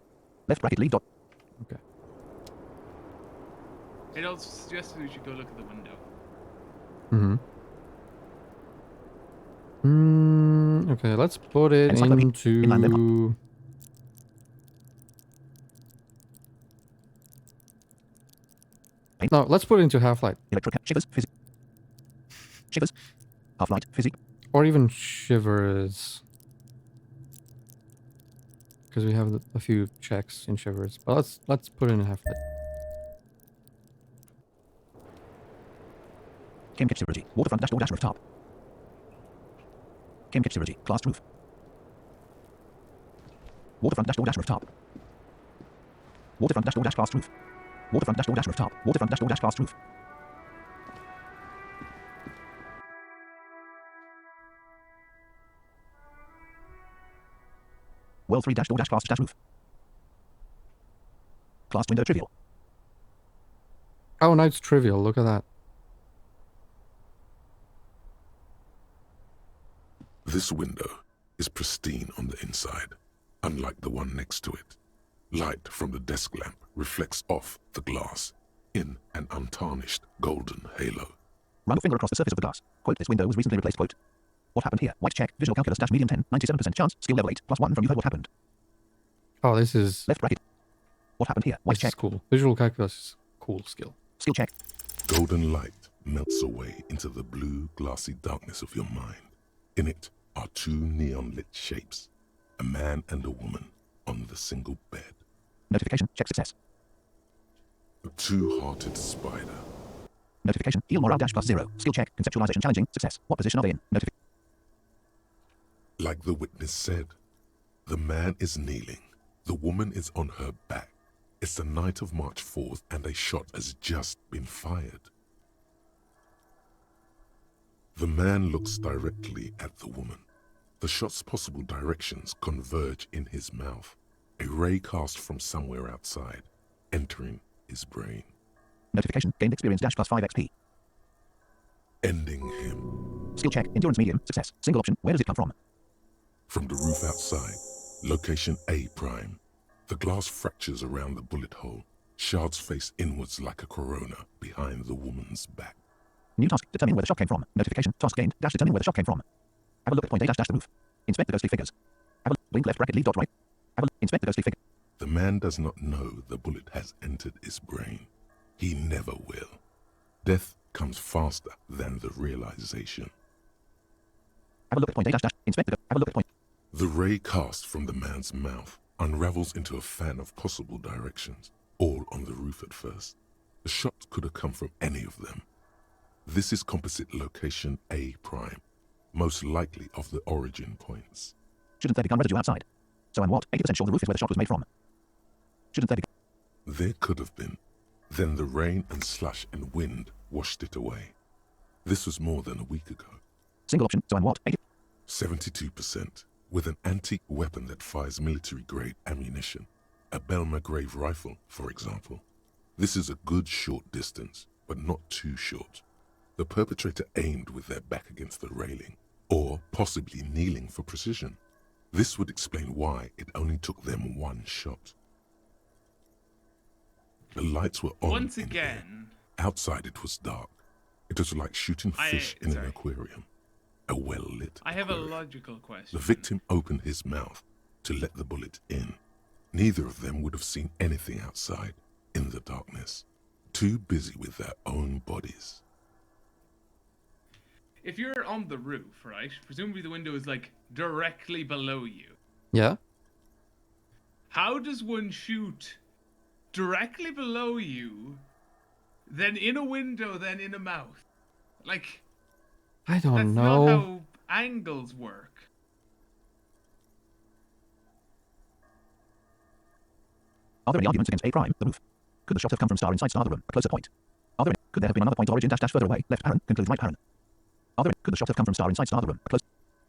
Left bracket leave dot. Okay. It also suggested we should go look at the window. Mm-hmm. Okay, let's put it Encyclopedia. Inland into. Paint. No, let's put it into Half-Light. Electric. Shivers. Physics. Shivers. Half-light. Physics. Or even Shivers. Because we have a few checks in Shivers. But let's put it in Half-Light. Kim Kitch Synergy. Waterfront dash door dash rooftop. Kim Kitch Synergy. Class roof. Waterfront dash door dash rooftop. Waterfront dash door dash class roof. Waterfront dash door dash rooftop. Waterfront dash door dash class roof. Well 3 dash door dash class dash roof. Class window trivial. Oh, now it's trivial. Look at that. This window is pristine on the inside, unlike the one next to it. Light from the desk lamp reflects off the glass in an untarnished golden halo. Run a finger across the surface of the glass. Quote, this window was recently replaced. Quote, what happened here? White check. Visual calculus dash medium 10. 97% chance. Skill level 8. +1 from you heard what happened. Oh, this is. Left bracket. What happened here? White This is check. cool. Visual calculus is cool skill. Skill check. Golden light melts away into the blue, glassy darkness of your mind. In it are two neon-lit shapes, a man and a woman on the single bed. Notification. Check success. A two-hearted spider. Notification. Heal morale dash +0. Skill check. Conceptualization challenging. Success. What position are they in? Notification. Like the witness said, the man is kneeling, the woman is on her back. It's the night of March 4th and a shot has just been fired. The man looks directly at the woman. The shot's possible directions converge in his mouth, a ray cast from somewhere outside, entering his brain. Notification. Gained experience dash +5 XP. Ending him. Skill check. Endurance medium. Success. Single option. Where does it come from? From the roof outside, location A prime. The glass fractures around the bullet hole, shards face inwards like a corona behind the woman's back. New task. Determine where the shot came from. Notification. Task gained. Dash determine where the shot came from. Have a look at point A dash the roof. Inspect the ghostly figures. Have a blink left bracket leave dot right. Have a inspect the ghostly figure. The man does not know the bullet has entered his brain. He never will. Death comes faster than the realization. Have a look at point A dash inspect the have a look at point. The ray cast from the man's mouth unravels into a fan of possible directions, all on the roof at first. The shot could have come from any of them. This is composite location A prime, most likely of the origin points. Shouldn't there be gun residue outside? So I'm what? 80% sure the roof is where the shot was made from. Shouldn't there be? There could have been. Then the rain and slush and wind washed it away. This was more than a week ago. Single option, so I'm what? 72%, with an antique weapon that fires military-grade ammunition. A Belmagrave rifle, for example. This is a good short distance, but not too short. The perpetrator aimed with their back against the railing, or possibly kneeling for precision. This would explain why it only took them one shot. The lights were on. Once in again, there. Outside it was dark. It was like shooting fish in an aquarium. A well-lit I have aquarium. a logical question. The victim opened his mouth to let the bullet in. Neither of them would have seen anything outside, in the darkness. Too busy with their own bodies. If you're on the roof, right? Presumably the window is like directly below you. Yeah? How does one shoot directly below you, then in a window, then in a mouth? Like, I don't that's know. not how angles work. Are there any arguments against A prime, the roof? Could the shot have come from star inside star the room, a closer point? Are there any, could there have been another point origin dash further away, left parent, concludes right parent? Are there any, could the shot have come from star inside star the room, a close?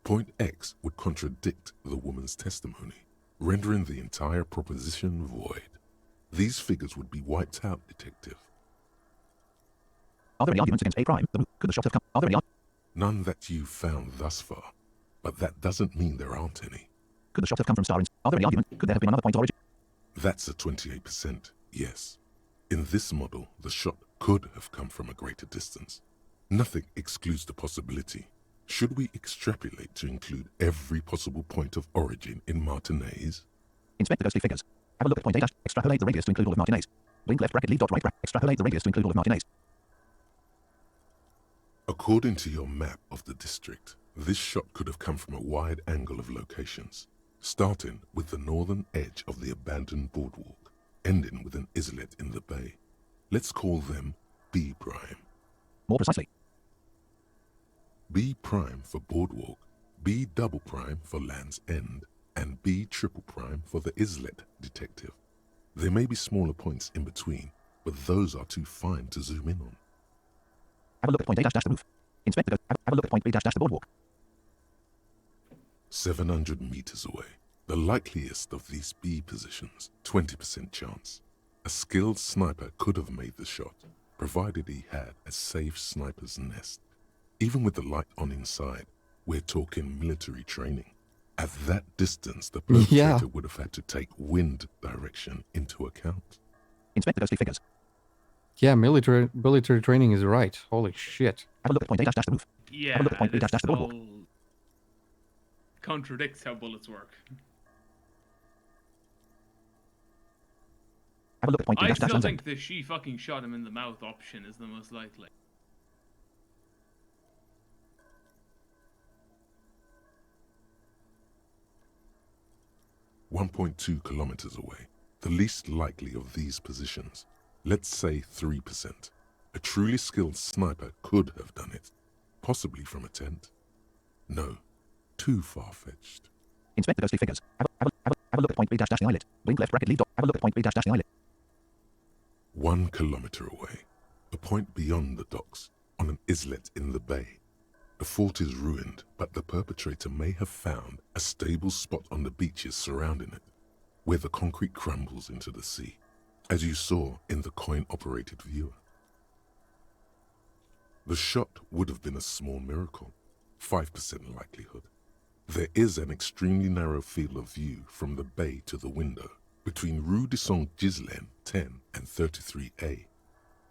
Point X would contradict the woman's testimony, rendering the entire proposition void. These figures would be wiped out, detective. Are there any arguments against A prime, the roof? Could the shot have come? Are there any? None that you've found thus far, but that doesn't mean there aren't any. Could the shot have come from star? Are there any arguments? Could there have been another point origin? That's a 28%, yes. In this model, the shot could have come from a greater distance. Nothing excludes the possibility. Should we extrapolate to include every possible point of origin in Martinez? Inspect the ghostly figures. Have a look at point A dash. Extrapolate the radius to include all of Martinez. Blink left bracket leave dot right bracket. Extrapolate the radius to include all of Martinez. According to your map of the district, this shot could have come from a wide angle of locations, starting with the northern edge of the abandoned boardwalk, ending with an islet in the bay. Let's call them B prime. More precisely. B prime for boardwalk, B double prime for Land's End, and B triple prime for the islet, detective. There may be smaller points in between, but those are too fine to zoom in on. Have a look at point A dash the roof. Inspect the have a look at point B dash the boardwalk. 700 meters away. The likeliest of these B positions, 20% chance. A skilled sniper could have made the shot, provided he had a safe sniper's nest. Even with the light on inside, we're talking military training. At that distance, the perpetrator would have had to take wind direction into account. Inspect the ghostly figures. Yeah, military training is right. Holy shit. Have a look at point A dash the roof. Yeah, Have a look at point B dash the boardwalk. all contradicts how bullets work. Have a look at point B I dash still Land's think End. the she fucking shot him in the mouth option is the most likely. .2 kilometers away, the least likely of these positions. Let's say 3%. A truly skilled sniper could have done it, possibly from a tent. No, too far-fetched. Inspect the ghostly figures. Have a look at point B dash the islet. Blink left bracket leave dot. Have a look at point B dash the islet. 1 kilometer away, a point beyond the docks, on an islet in the bay. The fort is ruined, but the perpetrator may have found a stable spot on the beaches surrounding it, where the concrete crumbles into the sea, as you saw in the coin-operated viewer. The shot would have been a small miracle, 5% likelihood. There is an extremely narrow field of view from the bay to the window, Between Rue de Saint-Ghislain 10 and 33A,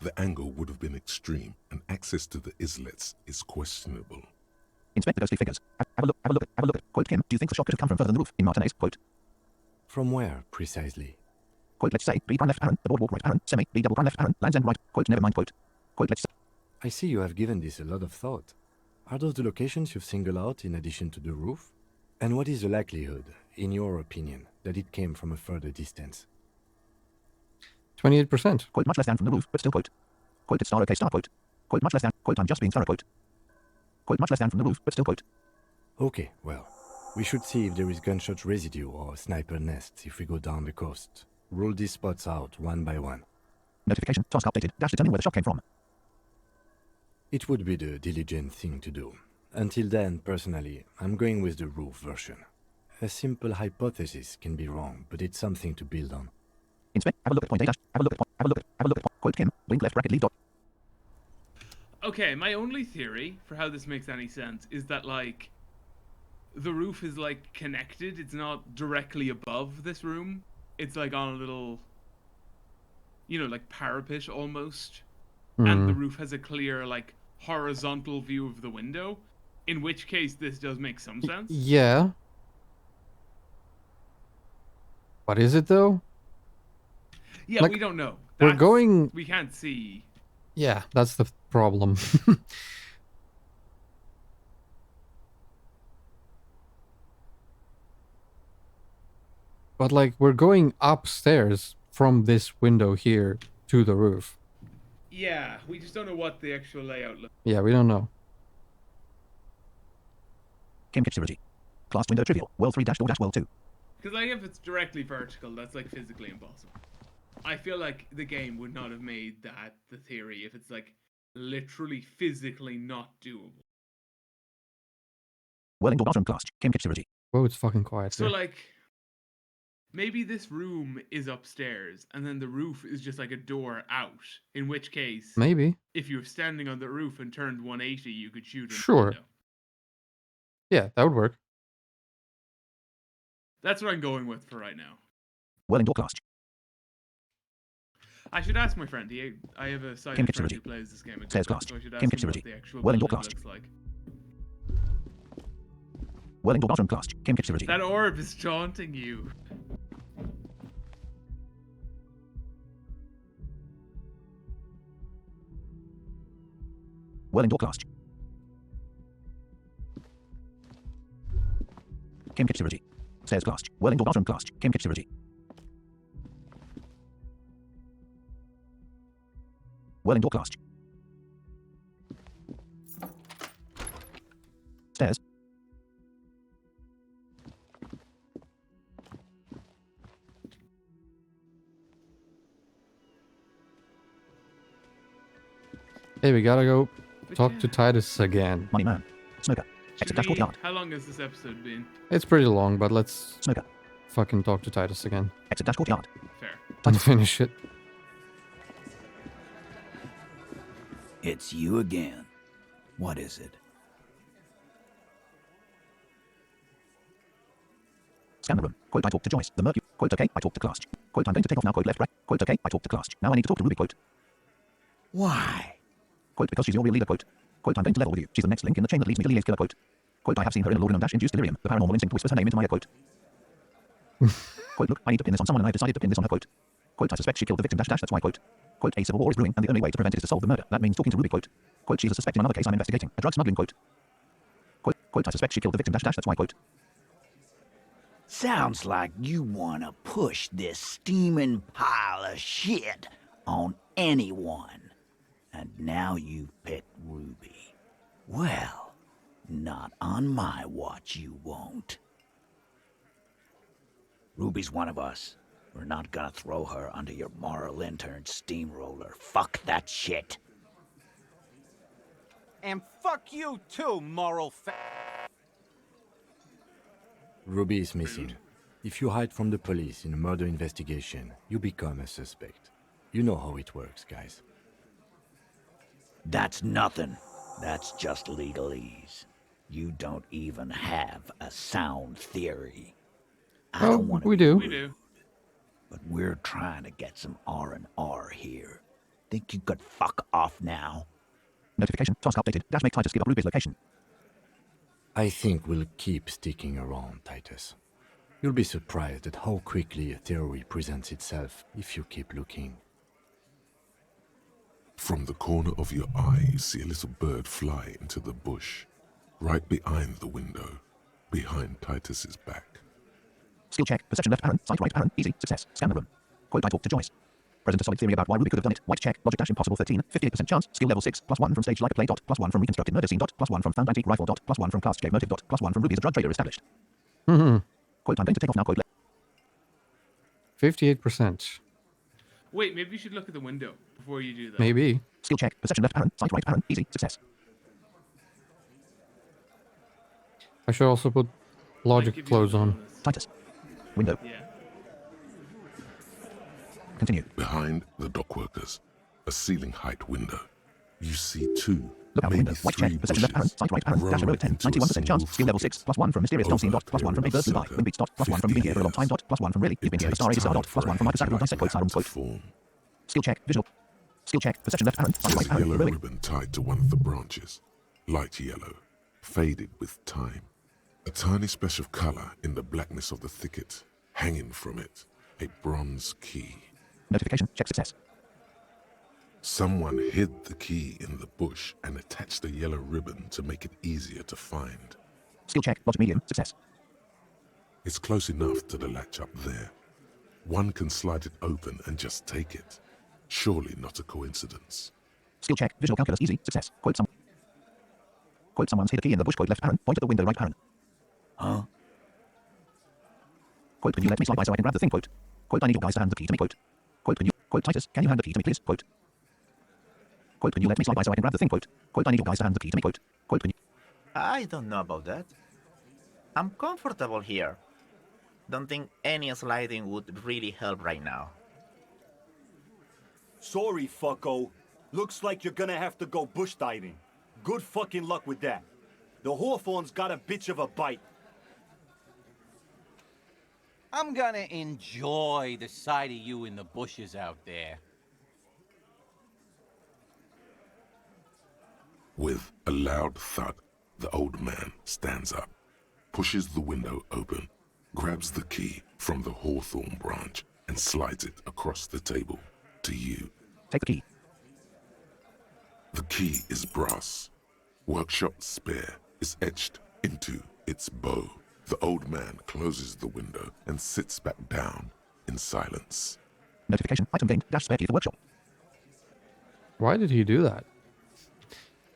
the angle would have been extreme and access to the islets is questionable. Inspect the ghostly figures. Have a look. Quote, Kim, do you think the shot could have come from further than the roof? In Martinez, quote. From where, precisely? Quote, let's say, B prime left Aaron, the boardwalk right Aaron, semi, B double prime left Aaron, lines end right, quote, never mind, quote. Quote, let's say. I see you have given this a lot of thought. Are those the locations you've singled out in addition to the roof? And what is the likelihood, in your opinion, that it came from a further distance? 28%. Quote, much less than from the roof, but still, quote. Quote, it's star okay, star, quote. Quote, much less than, quote, I'm just being thorough, quote. Quote, much less than from the roof, but still, quote. Okay, well, we should see if there is gunshot residue or sniper nests if we go down the coast. Rule these spots out one by one. Notification, task updated, dash determine where the shot came from. It would be the diligent thing to do. Until then, personally, I'm going with the roof version. A simple hypothesis can be wrong, but it's something to build on. Inspect, have a look at point A dash, have a look at point, quote, Kim, blink left bracket leave dot. Okay, my only theory for how this makes any sense is that, like, the roof is, like, connected. It's not directly above this room. It's, like, on a little, you know, like, parapet almost. And the roof has a clear, like, horizontal view of the window. In which case, this does make some sense. Yeah. What is it, though? Yeah, like, we don't know. We're going... We can't see. Yeah, that's the problem. But, like, we're going upstairs from this window here to the roof. Yeah, we just don't know what the actual layout looks like. Yeah, we don't know. Kim Kitsurity. Class window trivial. World 3 dash door dash world 2. Because, like, if it's directly vertical, that's, like, physically impossible. I feel like the game would not have made that the theory if it's, like, literally physically not doable. Whirling door bathroom class. Kim Kitsurity. Whoa, it's fucking quiet. So, Here. like, maybe this room is upstairs, and then the roof is just, like, a door out. In which case, Maybe. if you were standing on the roof and turned 180, you could shoot in Sure. the window. Yeah, that would work. That's what I'm going with for right now. Whirling door class. I should ask my friend. I have a side Kim friend Kitsurity. who plays this game. Says class. So I should ask Kim him what Kitsurity. the actual Whirling door building class. looks like. Whirling door bathroom class. Kim Kitsurity. That orb is taunting you. Whirling door class. Kim Kitsurity. Says class. Whirling door bathroom class. Kim Kitsurity. Whirling door class. Stairs. Hey, we gotta go But talk yeah. to Titus again. Money man. Smoker. Exit dash courtyard. How long has this episode been? It's pretty long, but let's Smoker. fucking talk to Titus again Exit dash courtyard. Fair. and finish it. It's you again. What is it? Scan the room. Quote, I talked to Joyce. The Mercury. Quote, okay, I talked to class. Quote, I'm going to take off now. Quote, left, right. Quote, okay, I talked to class. Now I need to talk to Ruby. Quote. Why? Quote, because she's your real leader. Quote. Quote, I'm going to level with you. She's the next link in the chain that leads me to Lilia's killer. Quote. Quote, I have seen her in a laudanum dash induced delirium. The paranormal instinct whispers her name into my ear. Quote. Quote, look, I need to pin this on someone and I've decided to pin this on her. Quote. Quote, I suspect she killed the victim dash dash. That's why. Quote. Quote, a civil war is brewing and the only way to prevent it is to solve the murder. That means talking to Ruby. Quote. Quote, she's a suspect in another case I'm investigating. A drug smuggling. Quote. Quote, I suspect she killed the victim dash dash. That's why. Quote. Sounds like you wanna push this steaming pile of shit on anyone. And now you've picked Ruby. Well, not on my watch you won't. Ruby's one of us. We're not gonna throw her under your moral intern steamroller. Fuck that shit. And fuck you too, moral Ruby is missing. If you hide from the police in a murder investigation, you become a suspect. You know how it works, guys. That's nothing. That's just legalese. You don't even have a sound theory. I Oh, don't want to we do. We do. but we're trying to get some R&R here. Think you could fuck off now? Notification. Task updated. Dash make Titus give up Ruby's location. I think we'll keep sticking around, Titus. You'll be surprised at how quickly a theory presents itself if you keep looking. From the corner of your eye, you see a little bird fly into the bush, right behind the window, behind Titus's back. Skill check. Perception left parent. Sight right parent. Easy. Success. Scan the room. Quote I talk to Joyce. Present a solid theory about why Ruby could have done it. White check. Logic dash impossible 13. 58% chance. Skill level 6. +1 from stage like a play. +1 from reconstructed murder scene. +1 from found antique rifle. +1 from cast gave motive. +1 from Ruby as a drug trader established. Mm-hmm. Quote I'm going to take off now. Quote 58%. Wait, maybe you should look at the window before you do that. Maybe. Skill check. Perception left parent. Sight right parent. Easy. Success. I should also put Might logic give you clothes a on. bonus. Titus. Window. Yeah. Continue. Behind the dockworkers, a ceiling height window. You see two, Look out the maybe window. White three check. Perception left parent. bushes Sight right parent. Dash grown road 10. into a 91% chance. single Skill level 6. thicket. +1 from mysterious Over scene. a +1 from period big bird of blue eye. circa Wind beats. +1 from you've been here for a long time. +1 from really. You've been here at the Star Ages. time +1 from for Michael Sackler. an Dissect. Quote to Siren. Quote. form. Skill check. Visual. Skill check. Perception left parent. Sight There's right a parent. yellow Rowing. ribbon tied to one of the branches, light yellow, faded with time. A tiny splash of color in the blackness of the thicket, hanging from it, a bronze key. Notification. Check success. Someone hid the key in the bush and attached a yellow ribbon to make it easier to find. Skill check. Logic medium. Success. It's close enough to the latch up there. One can slide it open and just take it. Surely not a coincidence. Skill check. Visual calculus. Easy. Success. Quote someone's hid a key in the bush. Quote left parent. Point at the window. Right parent. Huh? Quote when you let me slide by so I can grab the thing. Quote I need your guys to hand the key to me. Quote when you. Quote Titus. Can you hand the key to me please? Quote when you let me slide by so I can grab the thing. Quote I need your guys to hand the key to me. Quote when you. I don't know about that. I'm comfortable here. Don't think any sliding would really help right now. Sorry, fucko. Looks like you're gonna have to go bush diving. Good fucking luck with that. The Hawthorne's got a bitch of a bite. I'm gonna enjoy the sight of you in the bushes out there. With a loud thud, the old man stands up, pushes the window open, grabs the key from the hawthorn branch, and slides it across the table to you. Take the key. The key is brass. Workshop spare is etched into its bow. The old man closes the window and sits back down in silence. Notification. Item gained. Dash spare key to the workshop. Why did he do that?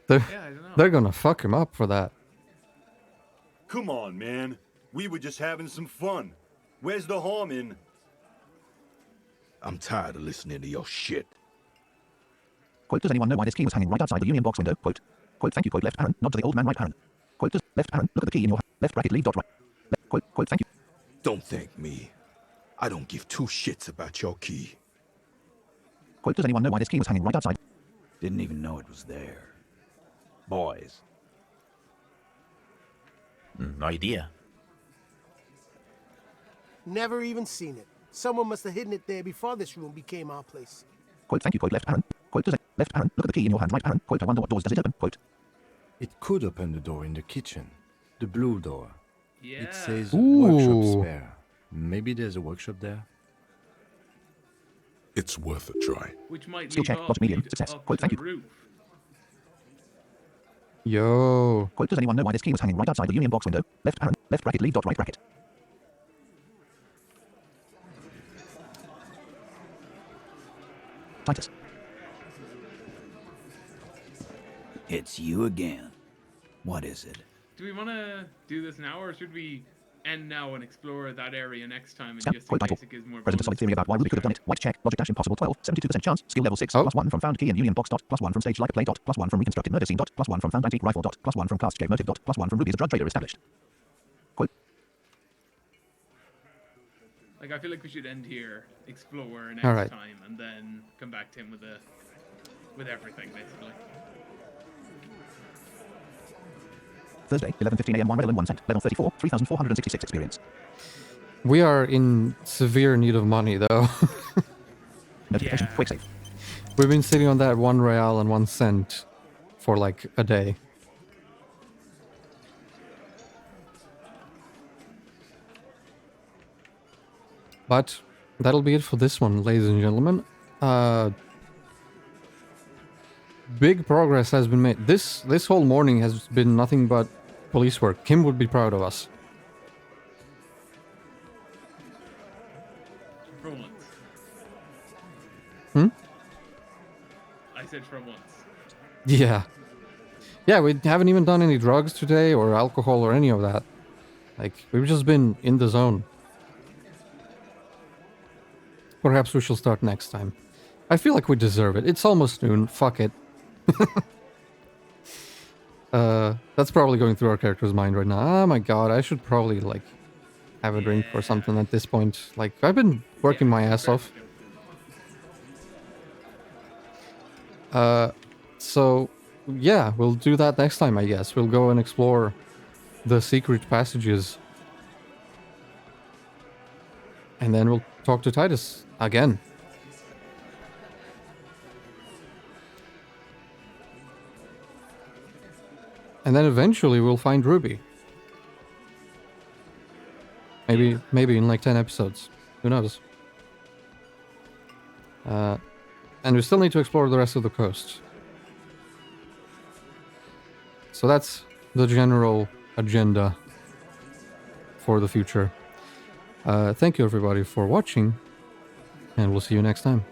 Yeah, I don't know. They're gonna fuck him up for that. Come on, man. We were just having some fun. Where's the harm in... I'm tired of listening to your shit. Quote does anyone know why this key was hanging right outside the union box window? Quote thank you. Quote left parent. Nod to the old man. Right parent. Quote does left parent. Look at the key in your left bracket. Leave dot right. Quote thank you. Don't thank me. I don't give two shits about your key. Quote does anyone know why this key was hanging right outside? Didn't even know it was there. Boys. No idea. Never even seen it. Someone must have hidden it there before this room became our place. Quote thank you. Quote left parent. Quote does left parent. Look at the key in your hand. Right parent. Quote I wonder what doors does it open? Quote It could open the door in the kitchen. The blue door. Yeah. It says Ooh. workshop spare. Maybe there's a workshop there? It's worth a try. Which might Skill lead check. up, Logic medium. lead Success. up Quote to thank the you. roof. Yo. Quote does anyone know why this key was hanging right outside the union box window? Left parent. Left bracket. Leave dot right bracket. Titus. It's you again. What is it? Do we want to do this now, or should we end now and explore that area next time? And Scan. just in Quote title. case it gives more Present a solid theory about why Ruby could have done it. White check. Logic dash impossible 12. 72% chance. Skill level 6. Oh. +1 from found key in union box dot. +1 from stage like a play dot. +1 from reconstructed murder scene dot. +1 from found antique rifle dot. +1 from cast gave motive dot. +1 from Ruby as a drug trader established. Quote. Like, I feel like we should end here, explore next Alright. time, and then come back to him with everything, basically. Thursday, 11:15 a.m. 1 redel and 1 cent. Level 34. 3,466 experience. We are in severe need of money, though. Notification. Yeah. Quick save. We've been sitting on that 1 real and 1 cent for like a day. But that'll be it for this one, ladies and gentlemen. Big progress has been made. This whole morning has been nothing but police work. Kim would be proud of us. For once. Hmm? I said for once. Yeah. Yeah, we haven't even done any drugs today or alcohol or any of that. Like, we've just been in the zone. Perhaps we shall start next time. I feel like we deserve it. It's almost noon. Fuck it. That's probably going through our character's mind right now. Oh my god, I should probably, like, have a drink or something at this point. Like, I've been working my ass off. So, yeah, we'll do that next time, I guess. We'll go and explore the secret passages. And then we'll talk to Titus again. And then eventually we'll find Ruby. Maybe in like 10 episodes. Who knows? And we still need to explore the rest of the coast. So that's the general agenda for the future. Thank you everybody for watching, and we'll see you next time.